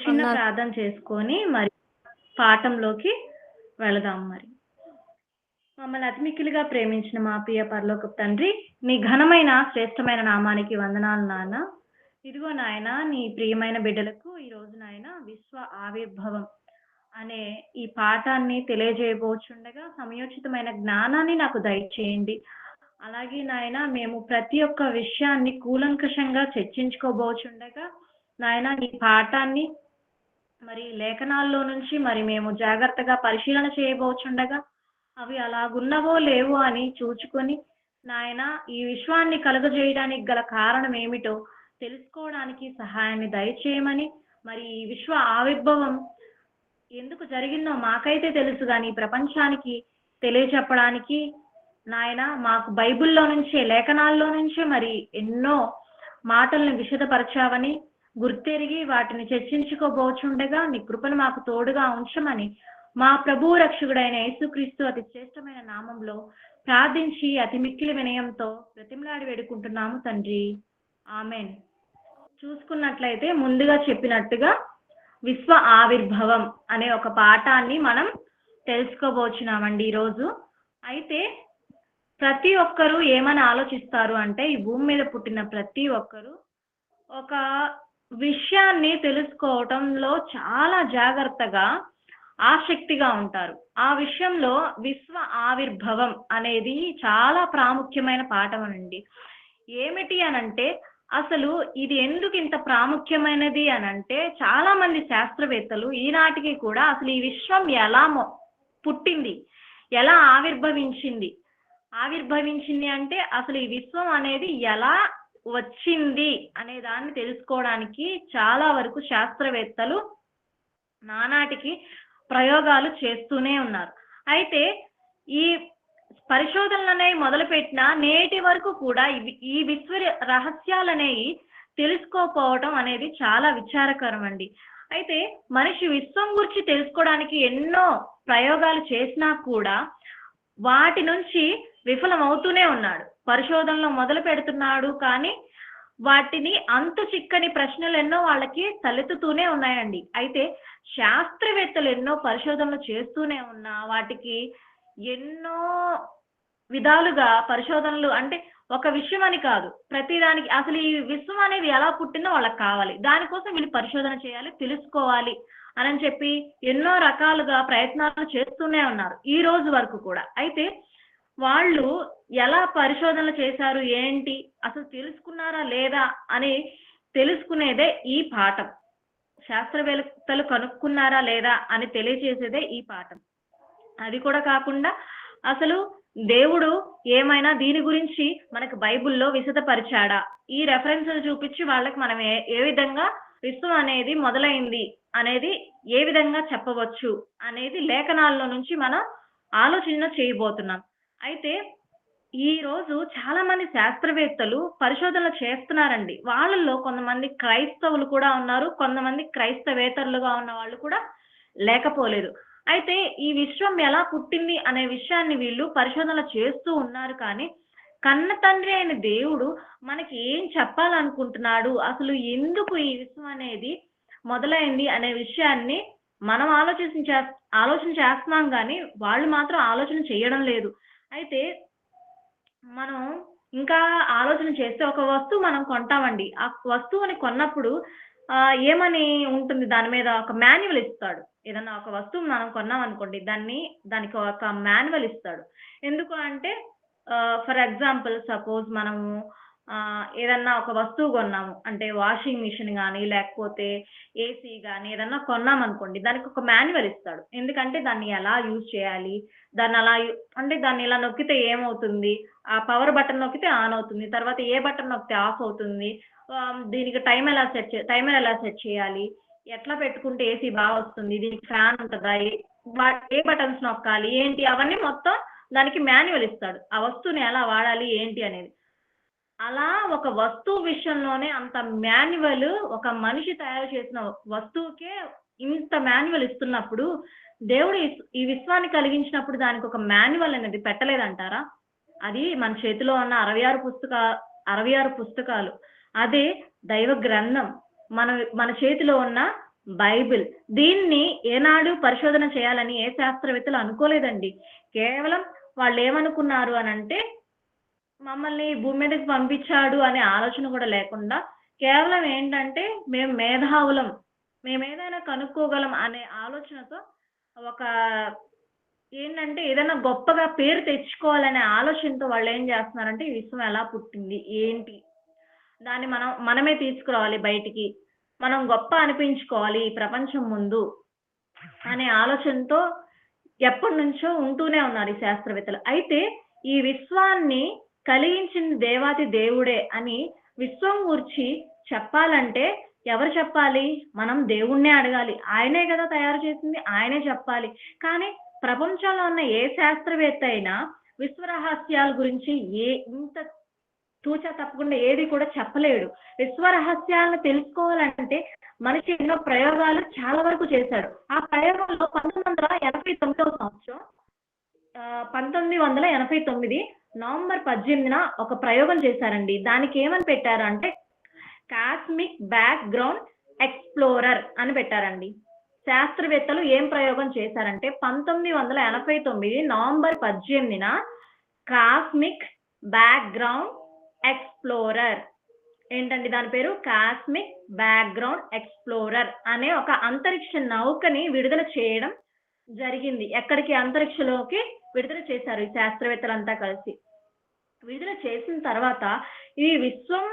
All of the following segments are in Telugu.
చిన్న నాకు ప్రార్థన చేసుకొని మరి పాఠంలోకి వెళదాం మరి. మమ్మల్ని అతిమిక్కిలిగా ప్రేమించిన మా ప్రియ పరలోకపు తండ్రి, నీ ఘనమైన శ్రేష్టమైన నామానికి వందనాలు నాన్న. ఇదిగో నాయన, నీ ప్రియమైన బిడ్డలకు ఈరోజు నాయన విశ్వ ఆవిర్భావం అనే ఈ పాఠాన్ని తెలియజేయబోచుండగా సమయోచితమైన జ్ఞానాన్ని నాకు దయచేయండి. అలాగే నాయన, మేము ప్రతి ఒక్క విషయాన్ని కూలంకషంగా చర్చించుకోబోచుండగా నాయన, నీ పాఠాన్ని మరి లేఖనాల్లో నుంచి మరి మేము జాగ్రత్తగా పరిశీలన చేయబోచుండగా అవి అలాగున్నవో లేవో అని చూచుకొని నాయన, ఈ విశ్వాన్ని కలుగజేయడానికి గల కారణం ఏమిటో తెలుసుకోవడానికి సహాయాన్ని దయచేయమని, మరి ఈ విశ్వ ఆవిర్భావం ఎందుకు జరిగిందో మాకైతే తెలుసు, కానీ ప్రపంచానికి తెలియచెప్పడానికి నాయన మాకు బైబిల్లో నుంచే, లేఖనాల్లో నుంచే మరి ఎన్నో మాటలను విశదపరచావని గుర్తెరిగి వాటిని చర్చించుకోబోచుండగా నీ కృపను మాకు తోడుగా ఉంచమని మా ప్రభువు రక్షకుడైన యేసుక్రీస్తు అతి శ్రేష్టమైన నామంలో ప్రార్థించి అతి మిక్కిలి వినయంతో బ్రతిమలాడి వేడుకుంటున్నాము తండ్రి, ఆమెన్. చూసుకున్నట్లయితే ముందుగా చెప్పినట్టుగా విశ్వ ఆవిర్భావం అనే ఒక పాఠాన్ని మనం తెలుసుకోబోచున్నామండి ఈరోజు. అయితే ప్రతి ఒక్కరూ ఏమని ఆలోచిస్తారు అంటే, ఈ భూమి మీద పుట్టిన ప్రతి ఒక్కరూ ఒక విషయాన్ని తెలుసుకోవటంలో చాలా జాగ్రత్తగా ఆసక్తిగా ఉంటారు. ఆ విషయంలో విశ్వ ఆవిర్భావం అనేది చాలా ప్రాముఖ్యమైన పాఠం అండి. ఏమిటి అనంటే, అసలు ఇది ఎందుకు ఇంత ప్రాముఖ్యమైనది అనంటే, చాలా మంది శాస్త్రవేత్తలు ఈనాటికి కూడా అసలు ఈ విశ్వం ఎలా పుట్టింది, ఎలా ఆవిర్భవించింది అంటే అసలు ఈ విశ్వం అనేది ఎలా వచ్చింది అనే దాన్ని తెలుసుకోవడానికి చాలా వరకు శాస్త్రవేత్తలు నానాటికి ప్రయోగాలు చేస్తూనే ఉన్నారు. అయితే ఈ పరిశోధనలనేవి మొదలుపెట్టిన నేటి వరకు కూడా ఈ విశ్వ రహస్యాలనేవి తెలుసుకోకపోవటం అనేది చాలా విచారకరం అండి. అయితే మనిషి విశ్వం గురించి తెలుసుకోవడానికి ఎన్నో ప్రయోగాలు చేసినా కూడా వాటి నుంచి విఫలమవుతూనే ఉన్నాడు. పరిశోధనలో మొదలు పెడుతున్నాడు, కానీ వాటిని అంతు చిక్కని ప్రశ్నలు ఎన్నో వాళ్ళకి తలెత్తుతూనే ఉన్నాయండి. అయితే శాస్త్రవేత్తలు ఎన్నో పరిశోధనలు చేస్తూనే ఉన్నా వాటికి ఎన్నో విధాలుగా పరిశోధనలు, అంటే ఒక విషయం అని కాదు, ప్రతిదానికి అసలు ఈ విశ్వం అనేది ఎలా పుట్టిందో వాళ్ళకి కావాలి, దానికోసం వీళ్ళు పరిశోధన చేయాలి, తెలుసుకోవాలి అని చెప్పి ఎన్నో రకాలుగా ప్రయత్నాలు చేస్తూనే ఉన్నారు ఈ రోజు వరకు కూడా. అయితే వాళ్ళు ఎలా పరిశోధనలు చేశారు, ఏంటి, అసలు తెలుసుకున్నారా లేదా అని తెలుసుకునేదే ఈ పాఠం. శాస్త్రవేత్తలు కనుక్కున్నారా లేదా అని తెలియజేసేదే ఈ పాఠం. అది కూడా కాకుండా అసలు దేవుడు ఏమైనా దీని గురించి మనకు బైబిల్లో విశదపరిచాడా, ఈ రెఫరెన్స్లు చూపించి వాళ్ళకి మనం ఏ విధంగా విశ్వం అనేది మొదలైంది అనేది ఏ విధంగా చెప్పవచ్చు అనేది లేఖనాల్లో నుంచి మనం ఆలోచన చేయబోతున్నాం. అయితే ఈ రోజు చాలా మంది శాస్త్రవేత్తలు పరిశోధనలు చేస్తున్నారండి. వాళ్ళల్లో కొంతమంది క్రైస్తవులు కూడా ఉన్నారు, కొంతమంది క్రైస్తవేతరులుగా ఉన్న వాళ్ళు కూడా లేకపోలేదు. అయితే ఈ విశ్వం ఎలా పుట్టింది అనే విషయాన్ని వీళ్ళు పరిశోధనలు చేస్తూ ఉన్నారు, కానీ కన్న తండ్రి అయిన దేవుడు మనకి ఏం చెప్పాలనుకుంటున్నాడు, అసలు ఎందుకు ఈ విశ్వం అనేది మొదలైంది అనే విషయాన్ని మనం ఆలోచన చేస్తున్నాం, కానీ వాళ్ళు మాత్రం ఆలోచన చేయడం లేదు. అయితే మనం ఇంకా ఆలోచన చేస్తే ఒక వస్తువు మనం కొంటామండి. ఆ వస్తువుని కొన్నప్పుడు ఏమని ఉంటుంది, దాని మీద ఒక మాన్యువల్ ఇస్తాడు. ఏదన్నా ఒక వస్తువు మనం కొన్నాం అనుకోండి, దానికి ఒక మాన్యువల్ ఇస్తాడు. ఎందుకు అంటే ఫర్ ఎగ్జాంపుల్ సపోజ్ మనము ఏదన్నా ఒక వస్తువు కొన్నాము అంటే వాషింగ్ మిషన్ కానీ లేకపోతే ఏసీ కానీ ఏదన్నా కొన్నాం అనుకోండి, దానికి ఒక మాన్యువల్ ఇస్తాడు. ఎందుకంటే దాన్ని ఎలా యూజ్ చేయాలి, దాన్ని ఇలా నొక్కితే ఏమవుతుంది, ఆ పవర్ బటన్ నొక్కితే ఆన్ అవుతుంది, తర్వాత ఏ బటన్ నొక్కితే ఆఫ్ అవుతుంది, దీనికి టైమర్ ఎలా సెట్ చేయాలి, ఎట్లా పెట్టుకుంటే ఏసీ బాగా వస్తుంది, దీనికి ఫ్యాన్ ఉంటుందా, ఏ బటన్స్ నొక్కాలి ఏంటి, అవన్నీ మొత్తం దానికి మాన్యువల్ ఇస్తాడు. ఆ వస్తువుని ఎలా వాడాలి ఏంటి అనేది. అలా ఒక వస్తువు విషయంలోనే అంత మాన్యువల్ ఒక మనిషి తయారు చేసిన వస్తువుకే ఇంత మాన్యువల్ ఇస్తున్నప్పుడు దేవుడు ఈ విశ్వాన్ని కలిగించినప్పుడు దానికి ఒక మాన్యువల్ అనేది పెట్టలేదంటారా? అది మన చేతిలో ఉన్న 66 పుస్తకాలు, అదే దైవ గ్రంథం, మన చేతిలో ఉన్న బైబిల్. దీన్ని ఏనాడు పరిశోధన చేయాలని ఏ శాస్త్రవేత్తలు అనుకోలేదండి. కేవలం వాళ్ళు ఏమనుకున్నారు అనంటే మమ్మల్ని భూమి మీదకి పంపించాడు అనే ఆలోచన కూడా లేకుండా కేవలం ఏంటంటే మేము మేధావులం, మేమేదైనా కనుక్కోగలం అనే ఆలోచనతో ఒక ఏంటంటే ఏదైనా గొప్పగా పేరు తెచ్చుకోవాలనే ఆలోచనతో వాళ్ళు ఏం చేస్తున్నారంటే ఈ విశ్వం ఎలా పుట్టింది? ఏంటి? దాన్ని మనమే తీసుకురావాలి బయటికి. మనం గొప్ప అనిపించుకోవాలి ఈ ప్రపంచం ముందు అనే ఆలోచనతో ఎప్పటినుంచో ఉంటూనే ఉన్నారు ఈ శాస్త్రవేత్తలు. అయితే ఈ విశ్వాన్ని కలిగించింది దేవాతి దేవుడే అని విశ్వం గూర్చి చెప్పాలంటే ఎవరు చెప్పాలి? మనం దేవుణ్ణే అడగాలి. ఆయనే కదా తయారు చేసింది. ఆయనే చెప్పాలి. కానీ ప్రపంచంలో ఉన్న ఏ శాస్త్రవేత్త అయినా విశ్వ రహస్యాల గురించి ఇంత తూచా తప్పకుండా ఏది కూడా చెప్పలేడు. విశ్వ రహస్యాలను తెలుసుకోవాలంటే మనిషి ఎన్నో ప్రయోగాలు చాలా వరకు చేశాడు. ఆ ప్రయోగంలో 1989వ సంవత్సరం 1989 నవంబర్ 18న ఒక ప్రయోగం చేశారండి. దానికి ఏమని పెట్టారు అంటే కాస్మిక్ బ్యాక్గ్రౌండ్ ఎక్స్ప్లోరర్ అని పెట్టారండి. శాస్త్రవేత్తలు ఏం ప్రయోగం చేశారంటే 1989 నవంబర్ 18న కాస్మిక్ బ్యాక్గ్రౌండ్ ఎక్స్ప్లోరర్ ఏంటండి దాని పేరు? కాస్మిక్ బ్యాక్గ్రౌండ్ ఎక్స్ప్లోరర్ అనే ఒక అంతరిక్ష నౌకని విడుదల చేయడం జరిగింది. ఎక్కడికి? అంతరిక్షంలోకి విడుదల చేశారు ఈ శాస్త్రవేత్తలంతా కలిసి. విడుదల చేసిన తర్వాత ఈ విశ్వం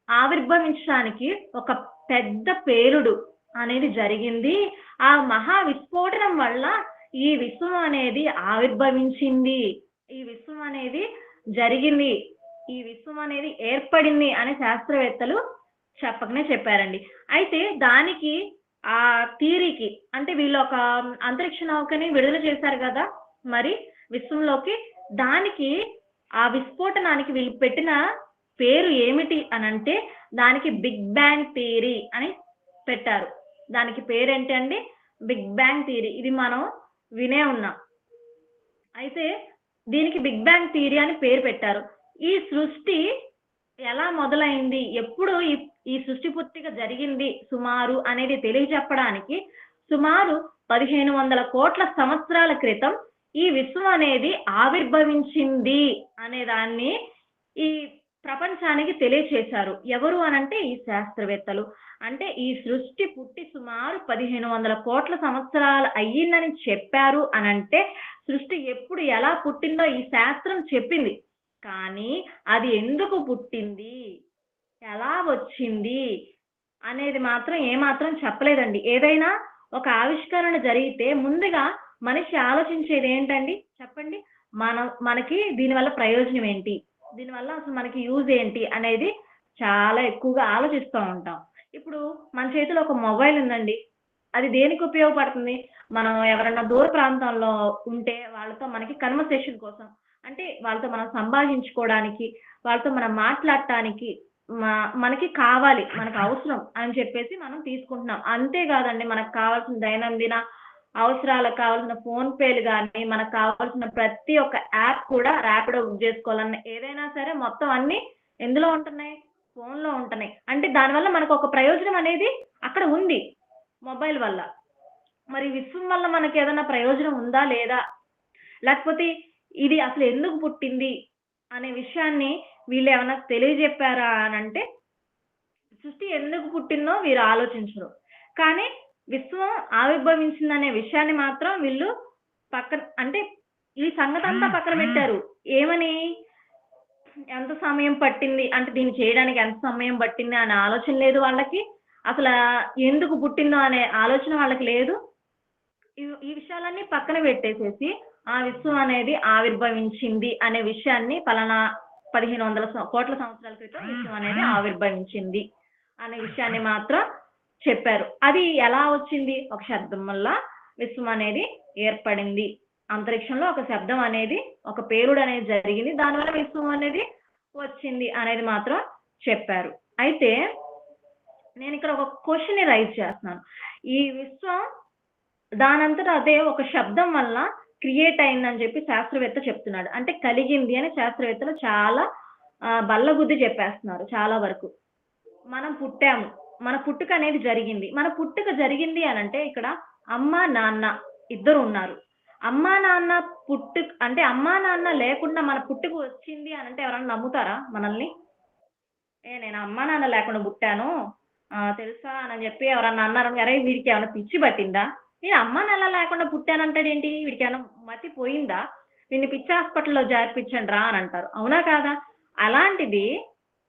ఆవిర్భవించడానికి ఒక పెద్ద పేలుడు అనేది జరిగింది. ఆ మహా విస్ఫోటనం వల్ల ఈ విశ్వం అనేది ఆవిర్భవించింది, ఈ విశ్వం అనేది జరిగింది, ఈ విశ్వం అనేది ఏర్పడింది అని శాస్త్రవేత్తలు చెప్పకనే చెప్పారండి. అయితే దానికి ఆ థియరీకి అంటే వీళ్ళు ఒక అంతరిక్ష నౌకని విడుదల చేశారు కదా మరి విశ్వంలోకి, దానికి ఆ విస్ఫోటనానికి వీళ్ళు పెట్టిన పేరు ఏమిటి అనంటే దానికి బిగ్ బ్యాంగ్ థియరీ అని పెట్టారు. దానికి పేరేంటి అండి? Big bang theory. ఇది మనం వినే ఉన్నాం. అయితే దీనికి బిగ్ బ్యాంగ్ థియరీ అని పేరు పెట్టారు. ఈ సృష్టి ఎలా మొదలైంది, ఎప్పుడు ఈ సృష్టి పుట్టిక జరిగింది సుమారు అనేది తెలియజెప్పడానికి సుమారు 1500 కోట్ల సంవత్సరాల క్రితం ఈ విశ్వం అనేది ఆవిర్భవించింది అనే దాన్ని ఈ ప్రపంచానికి తెలియచేశారు. ఎవరు అనంటే ఈ శాస్త్రవేత్తలు. అంటే ఈ సృష్టి పుట్టి సుమారు 1500 కోట్ల సంవత్సరాలు అయ్యిందని చెప్పారు అనంటే సృష్టి ఎప్పుడు ఎలా పుట్టిందో ఈ శాస్త్రం చెప్పింది. కానీ అది ఎందుకు పుట్టింది, ఎలా వచ్చింది అనేది మాత్రం ఏమాత్రం చెప్పలేదండి. ఏదైనా ఒక ఆవిష్కరణ జరిగితే ముందుగా మనిషి ఆలోచించేది ఏంటండి చెప్పండి? మనకి దీనివల్ల ప్రయోజనం ఏంటి, దీనివల్ల అసలు మనకి యూజ్ ఏంటి అనేది చాలా ఎక్కువగా ఆలోచిస్తూ ఉంటాం. ఇప్పుడు మన చేతిలో ఒక మొబైల్ ఉందండి, అది దేనికి ఉపయోగపడుతుంది? మనం ఎవరైనా దూర ప్రాంతంలో ఉంటే వాళ్ళతో మనకి కన్వర్సేషన్ కోసం, అంటే వాళ్ళతో మనం సంభాషించుకోవడానికి, వాళ్ళతో మనం మాట్లాడటానికి మనకి కావాలి, మనకు అవసరం అని చెప్పేసి మనం తీసుకుంటున్నాం. అంతేకాదండి, మనకు కావాల్సిన దైనందిన అవసరాలకు కావాల్సిన ఫోన్ పేలు కానీ, మనకు కావాల్సిన ప్రతి ఒక్క యాప్ కూడా ర్యాపిడో బుక్ చేసుకోవాలన్న ఏదైనా సరే మొత్తం అన్ని ఎందులో ఉంటున్నాయి? ఫోన్లో ఉంటున్నాయి. అంటే దానివల్ల మనకు ఒక ప్రయోజనం అనేది అక్కడ ఉంది మొబైల్ వల్ల. మరి విశ్వం వల్ల మనకి ఏదైనా ప్రయోజనం ఉందా లేదా, లేకపోతే ఇది అసలు ఎందుకు పుట్టింది అనే విషయాన్ని వీళ్ళు ఏమైనా తెలియజెప్పారా అనంటే సృష్టి ఎందుకు పుట్టిందో వీరు ఆలోచించరు. కానీ విశ్వం ఆవిర్భవించిందనే విషయాన్ని మాత్రం వీళ్ళు పక్కన, అంటే ఈ సంగతి అంతా పక్కన పెట్టారు. ఏమని? ఎంత సమయం పట్టింది, అంటే దీన్ని చేయడానికి ఎంత సమయం పట్టింది అనే ఆలోచన లేదు వాళ్ళకి. అసలు ఎందుకు పుట్టిందో అనే ఆలోచన వాళ్ళకి లేదు. ఈ విషయాలన్నీ పక్కన పెట్టేసేసి ఆ విశ్వం అనేది ఆవిర్భవించింది అనే విషయాన్ని పలానా 1500 కోట్ల సంవత్సరాల క్రితం విశ్వం అనేది ఆవిర్భవించింది అనే విషయాన్ని మాత్రం చెప్పారు. అది ఎలా వచ్చింది? ఒక శబ్దం వల్ల విశ్వం అనేది ఏర్పడింది. అంతరిక్షంలో ఒక శబ్దం అనేది, ఒక పేలుడు అనేది జరిగింది, దానివల్ల విశ్వం అనేది వచ్చింది అనేది మాత్రం చెప్పారు. అయితే నేను ఇక్కడ ఒక క్వశ్చన్ రైజ్ చేస్తున్నాను. ఈ విశ్వం దానంతటా అదే ఒక శబ్దం వల్ల క్రియేట్ అయిందని చెప్పి శాస్త్రవేత్త చెప్తున్నాడు. అంటే కలిగింది అని శాస్త్రవేత్తలు చాలా బల్లగుద్ది చెప్పేస్తున్నారు చాలా వరకు. మనం పుట్టాము, మన పుట్టుక అనేది జరిగింది. మన పుట్టుక జరిగింది అనంటే ఇక్కడ అమ్మ, నాన్న ఇద్దరు ఉన్నారు. అమ్మా, నాన్న అంటే అమ్మా, నాన్న లేకుండా మన పుట్టుక వచ్చింది అనంటే ఎవరన్నా నమ్ముతారా మనల్ని? నేను అమ్మా, నాన్న లేకుండా పుట్టాను. తెలుసా అని చెప్పి ఎవరన్నా అన్నారనుకో, "అరేయ్! వీడికేమన్నా పిచ్చి పట్టిందా? నేను అమ్మా, నాన్న లేకుండా పుట్టానంటాడేంటి? వీడికేమన్నా మతి పోయిందా? వీడిని పిచ్చి హాస్పిటల్‌లో చేర్పించండ్రా" అని అంటారు. అవునా కాదా? అలాంటిది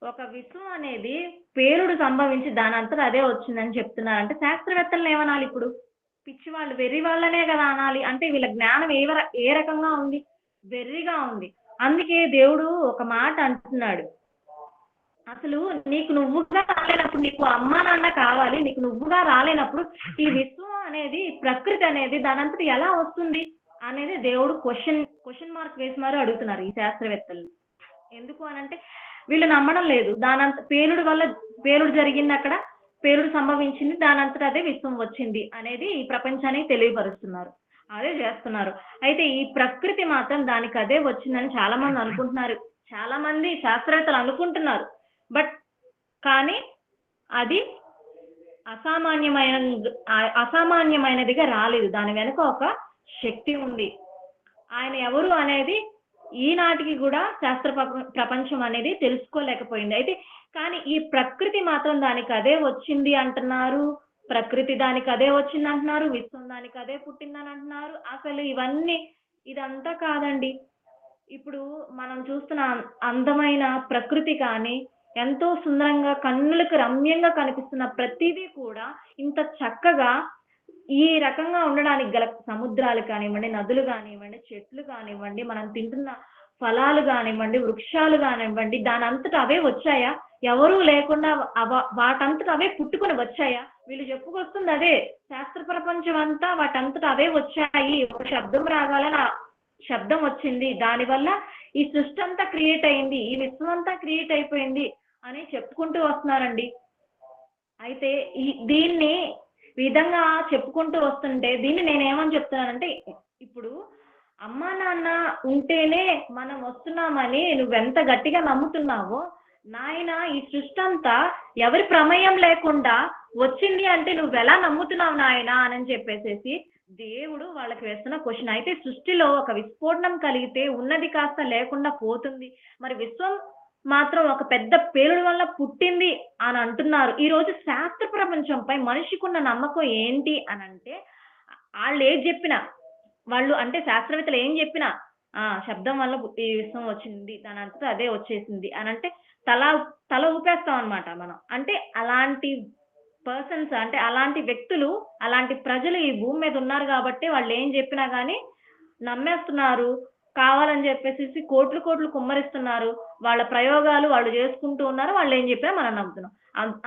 ఒక విషం అనేది పేలుడు సంభవించి దానంతట అదే వచ్చిందని చెప్తున్నారంటే శాస్త్రవేత్తలని ఏమనాలి ఇప్పుడు? పిచ్చివాళ్ళు, వెర్రి వాళ్ళనే కదా అనాలి. అంటే వీళ్ళ జ్ఞానం ఏ రకంగా ఉంది? వెర్రిగా ఉంది. అందుకే దేవుడు ఒక మాట అంటున్నాడు. అసలు నీకు నువ్వుగా రాలేనప్పుడు నీకు అమ్మా నాన్న కావాలి. నీకు నువ్వుగా రాలేనప్పుడు ఈ విశ్వం అనేది, ప్రకృతి అనేది దానంతట ఎలా వస్తుంది? అనేది దేవుడు క్వెషన్ మార్క్ వేసి మరీ అడుగుతున్నారు ఈ శాస్త్రవేత్తలు. ఎందుకు అనంటే వీళ్ళు నమ్మడం లేదు. పేలుడు జరిగింది అక్కడ. పేలుడు సంభవించింది. దానంతట అదే విశ్వం వచ్చింది అనేది ఈ ప్రపంచానికి తెలియపరుస్తున్నారు. అదే చేస్తున్నారు. అయితే ఈ ప్రకృతి మాత్రం దానికి అదే వచ్చిందని చాలా మంది అనుకుంటున్నారు. చాలా మంది శాస్త్రవేత్తలు అనుకుంటున్నారు. బట్ కానీ అది అసామాన్యమైనదిగా రాలేదు. దాని వెనుక ఒక శక్తి ఉంది. ఆయన ఎవరు అనేది ఈనాటికి కూడా శాస్త్ర ప్రపంచం అనేది తెలుసుకోలేకపోయింది. అయితే కానీ ఈ ప్రకృతి మాత్రం దానికి అదే వచ్చింది అంటున్నారు. ప్రకృతి దానికి అదే వచ్చింది అంటున్నారు. విశ్వం దానికి అదే పుట్టిందని అంటున్నారు. అసలు ఇదంతా కాదండి. ఇప్పుడు మనం చూస్తున్న అందమైన ప్రకృతి కానీ, ఎంతో సుందరంగా కన్నులకు రమ్యంగా కనిపిస్తున్న ప్రతిదీ కూడా ఇంత చక్కగా ఈ రకంగా ఉండడానికి గల సముద్రాలు కానివ్వండి, నదులు కానివ్వండి, చెట్లు కానివ్వండి, మనం తింటున్న ఫలాలు కానివ్వండి, వృక్షాలు కానివ్వండి, దానంతట అవే వచ్చాయా? ఎవరూ లేకుండా వాటంతట అవే పుట్టుకొని వచ్చాయా? వీళ్ళు చెప్పుకొస్తుంది అదే. శాస్త్ర ప్రపంచం అంతా వాటంతట అవే వచ్చాయి. ఒక శబ్దం రాగాలని శబ్దం వచ్చింది. దానివల్ల ఈ సృష్టి అంతా క్రియేట్ అయింది. ఈ విశ్వం అంతా క్రియేట్ అయిపోయింది అని చెప్పుకుంటూ వస్తున్నారండి. అయితే దీన్ని విధంగా చెప్పుకుంటూ వస్తుంటే దీన్ని నేనేమని చెప్తున్నానంటే, ఇప్పుడు అమ్మా నాన్న ఉంటేనే మనం వస్తున్నామని నువ్వెంత గట్టిగా నమ్ముతున్నావో, నాయన ఈ సృష్టి అంతా ఎవరి ప్రమేయం లేకుండా వచ్చింది అంటే నువ్వెలా నమ్ముతున్నావు నాయన అని చెప్పేసేసి దేవుడు వాళ్ళకి వేస్తున్న క్వశ్చన్. అయితే సృష్టిలో ఒక విస్ఫోటనం కలిగితే ఉన్నది కాస్త లేకుండా పోతుంది. మరి విశ్వం మాత్రం ఒక పెద్ద పేలుడు వల్ల పుట్టింది అని అంటున్నారు. ఈ రోజు శాస్త్ర ప్రపంచంపై మనిషికున్న నమ్మకం ఏంటి అనంటే, వాళ్ళు ఏది చెప్పినా, వాళ్ళు అంటే శాస్త్రవేత్తలు ఏం చెప్పినా, శబ్దం వల్ల ఈ విశ్వం వచ్చింది, దానంతట అదే వచ్చేసింది అనంటే తల ఊపేస్తాం అన్నమాట మనం. అంటే అలాంటి పర్సన్స్, అంటే అలాంటి వ్యక్తులు, అలాంటి ప్రజలు ఈ భూమి మీద ఉన్నారు కాబట్టి వాళ్ళు ఏం చెప్పినా గానీ నమ్మేస్తున్నారు. కావాలని చెప్పేసేసి కోట్లు కుమ్మరిస్తున్నారు. వాళ్ళ ప్రయోగాలు వాళ్ళు చేసుకుంటూ ఉన్నారు. వాళ్ళు ఏం చెప్పినా మనం నమ్ముతున్నాం.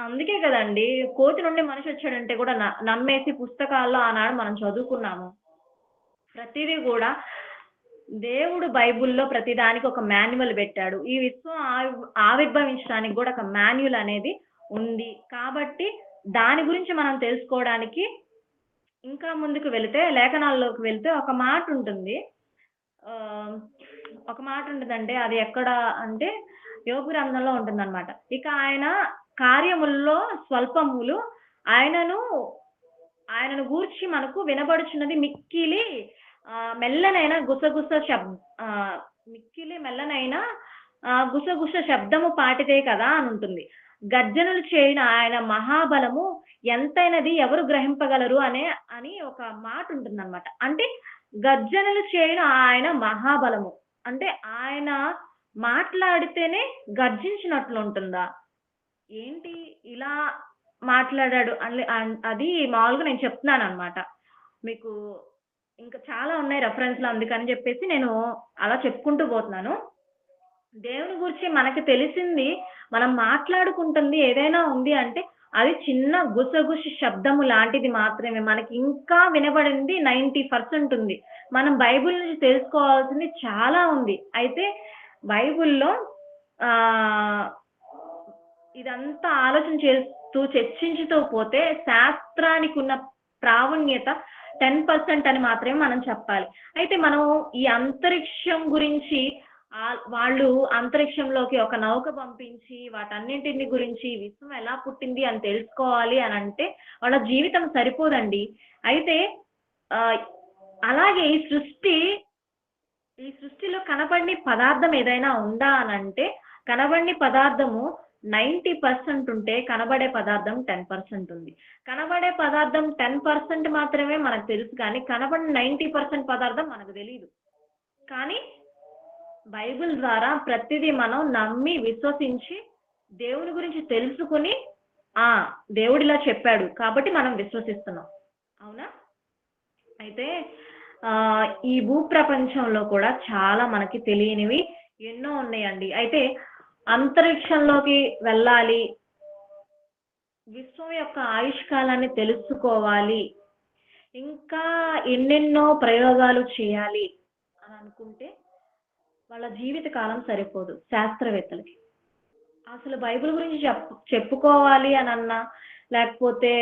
అందుకే కదండీ కోతి నుండి మనిషి వచ్చాడంటే కూడా నమ్మేసి పుస్తకాల్లో ఆనాడు మనం చదువుకున్నాము. ప్రతిదీ కూడా దేవుడు బైబిల్‌లో ప్రతిదానికి ఒక మాన్యువల్ పెట్టాడు. ఈ విశ్వం ఆవిర్భవించడానికి కూడా ఒక మాన్యువల్ అనేది ఉంది. కాబట్టి దాని గురించి మనం తెలుసుకోవడానికి ఇంకా ముందుకు వెళితే, లేఖనాల్లోకి వెళ్తే ఒక మాట ఉంటుంది. ఒక మాట ఉంటదండి. అది ఎక్కడ అంటే యోబు గ్రంథంలో ఉంటుందన్నమాట. ఇక ఆయన కార్యముల్లో స్వల్పములు, ఆయనను గూర్చి మనకు వినబడుచున్నది మిక్కిలి మెల్లనైన మిక్కిలి మెల్లనైన గుసగుస శబ్దము పాటిదే కదా అని ఉంటుంది. గర్జనలు చేయని ఆయన మహాబలము ఎంతైనది ఎవరు గ్రహింపగలరు అని ఒక మాట ఉంటుందన్నమాట. అంటే గర్జనలు చేయని ఆయన మహాబలము అంటే ఆయన మాట్లాడితేనే గర్జించినట్లు ఉంటుందా? ఏంటి ఇలా మాట్లాడాడు అది మామూలుగా నేను చెప్తున్నానన్నమాట. మీకు ఇంకా చాలా ఉన్నాయి రెఫరెన్స్‌లు, అందుకని చెప్పేసి నేను అలా చెప్పుకుంటూ పోతున్నాను. దేవుని గురించి మనకు తెలిసింది, మనం మాట్లాడుకుంటుంది ఏదైనా ఉంది అంటే అది చిన్న గుసగుస శబ్దము లాంటిది మాత్రమే. మనకి ఇంకా వినబడింది 90% ఉంది. మనం బైబిల్ నుంచి తెలుసుకోవాల్సింది చాలా ఉంది. అయితే బైబిల్‌లో ఇదంతా ఆలోచన చేస్తూ చర్చించుతూ పోతే శాస్త్రానికి ఉన్న ప్రావీణ్యత 10% అని మాత్రమే మనం చెప్పాలి. అయితే మనం ఈ అంతరిక్షం గురించి వాళ్ళు అంతరిక్షంలోకి ఒక నౌక పంపించి వాటన్నింటిని గురించి విశ్వం ఎలా పుట్టింది అని తెలుసుకోవాలి అని అంటే వాళ్ళ జీవితం సరిపోదండి. అయితే అలాగే ఈ సృష్టిలో కనబడని పదార్థం ఏదైనా ఉందా అనంటే, కనబడని పదార్థము 90% ఉంటే కనబడే పదార్థం 10% ఉంది. కనబడే పదార్థం 10% మాత్రమే మనకు తెలుసు కానీ, కనబడిన 90% పదార్థం మనకు తెలీదు. కానీ బైబిల్ ద్వారా ప్రతిదీ మనం నమ్మి, విశ్వసించి, దేవుని గురించి తెలుసుకొని, ఆ! దేవుడిలా చెప్పాడు కాబట్టి మనం విశ్వసిస్తున్నాం. అవునా? అయితే ఈ భూప్రపంచంలో కూడా చాలా మనకి తెలియనివి ఎన్నో ఉన్నాయండి. అయితే అంతరిక్షంలోకి వెళ్ళాలి, విశ్వం యొక్క ఆయుష్కాలాన్ని తెలుసుకోవాలి, ఇంకా ఎన్నెన్నో ప్రయోగాలు చేయాలి అని అనుకుంటే వాళ్ళ జీవిత కాలం సరిపోదు శాస్త్రవేత్తలకి. అసలు బైబిల్ గురించి చెప్పుకోవాలి అని అన్నా, లేకపోతే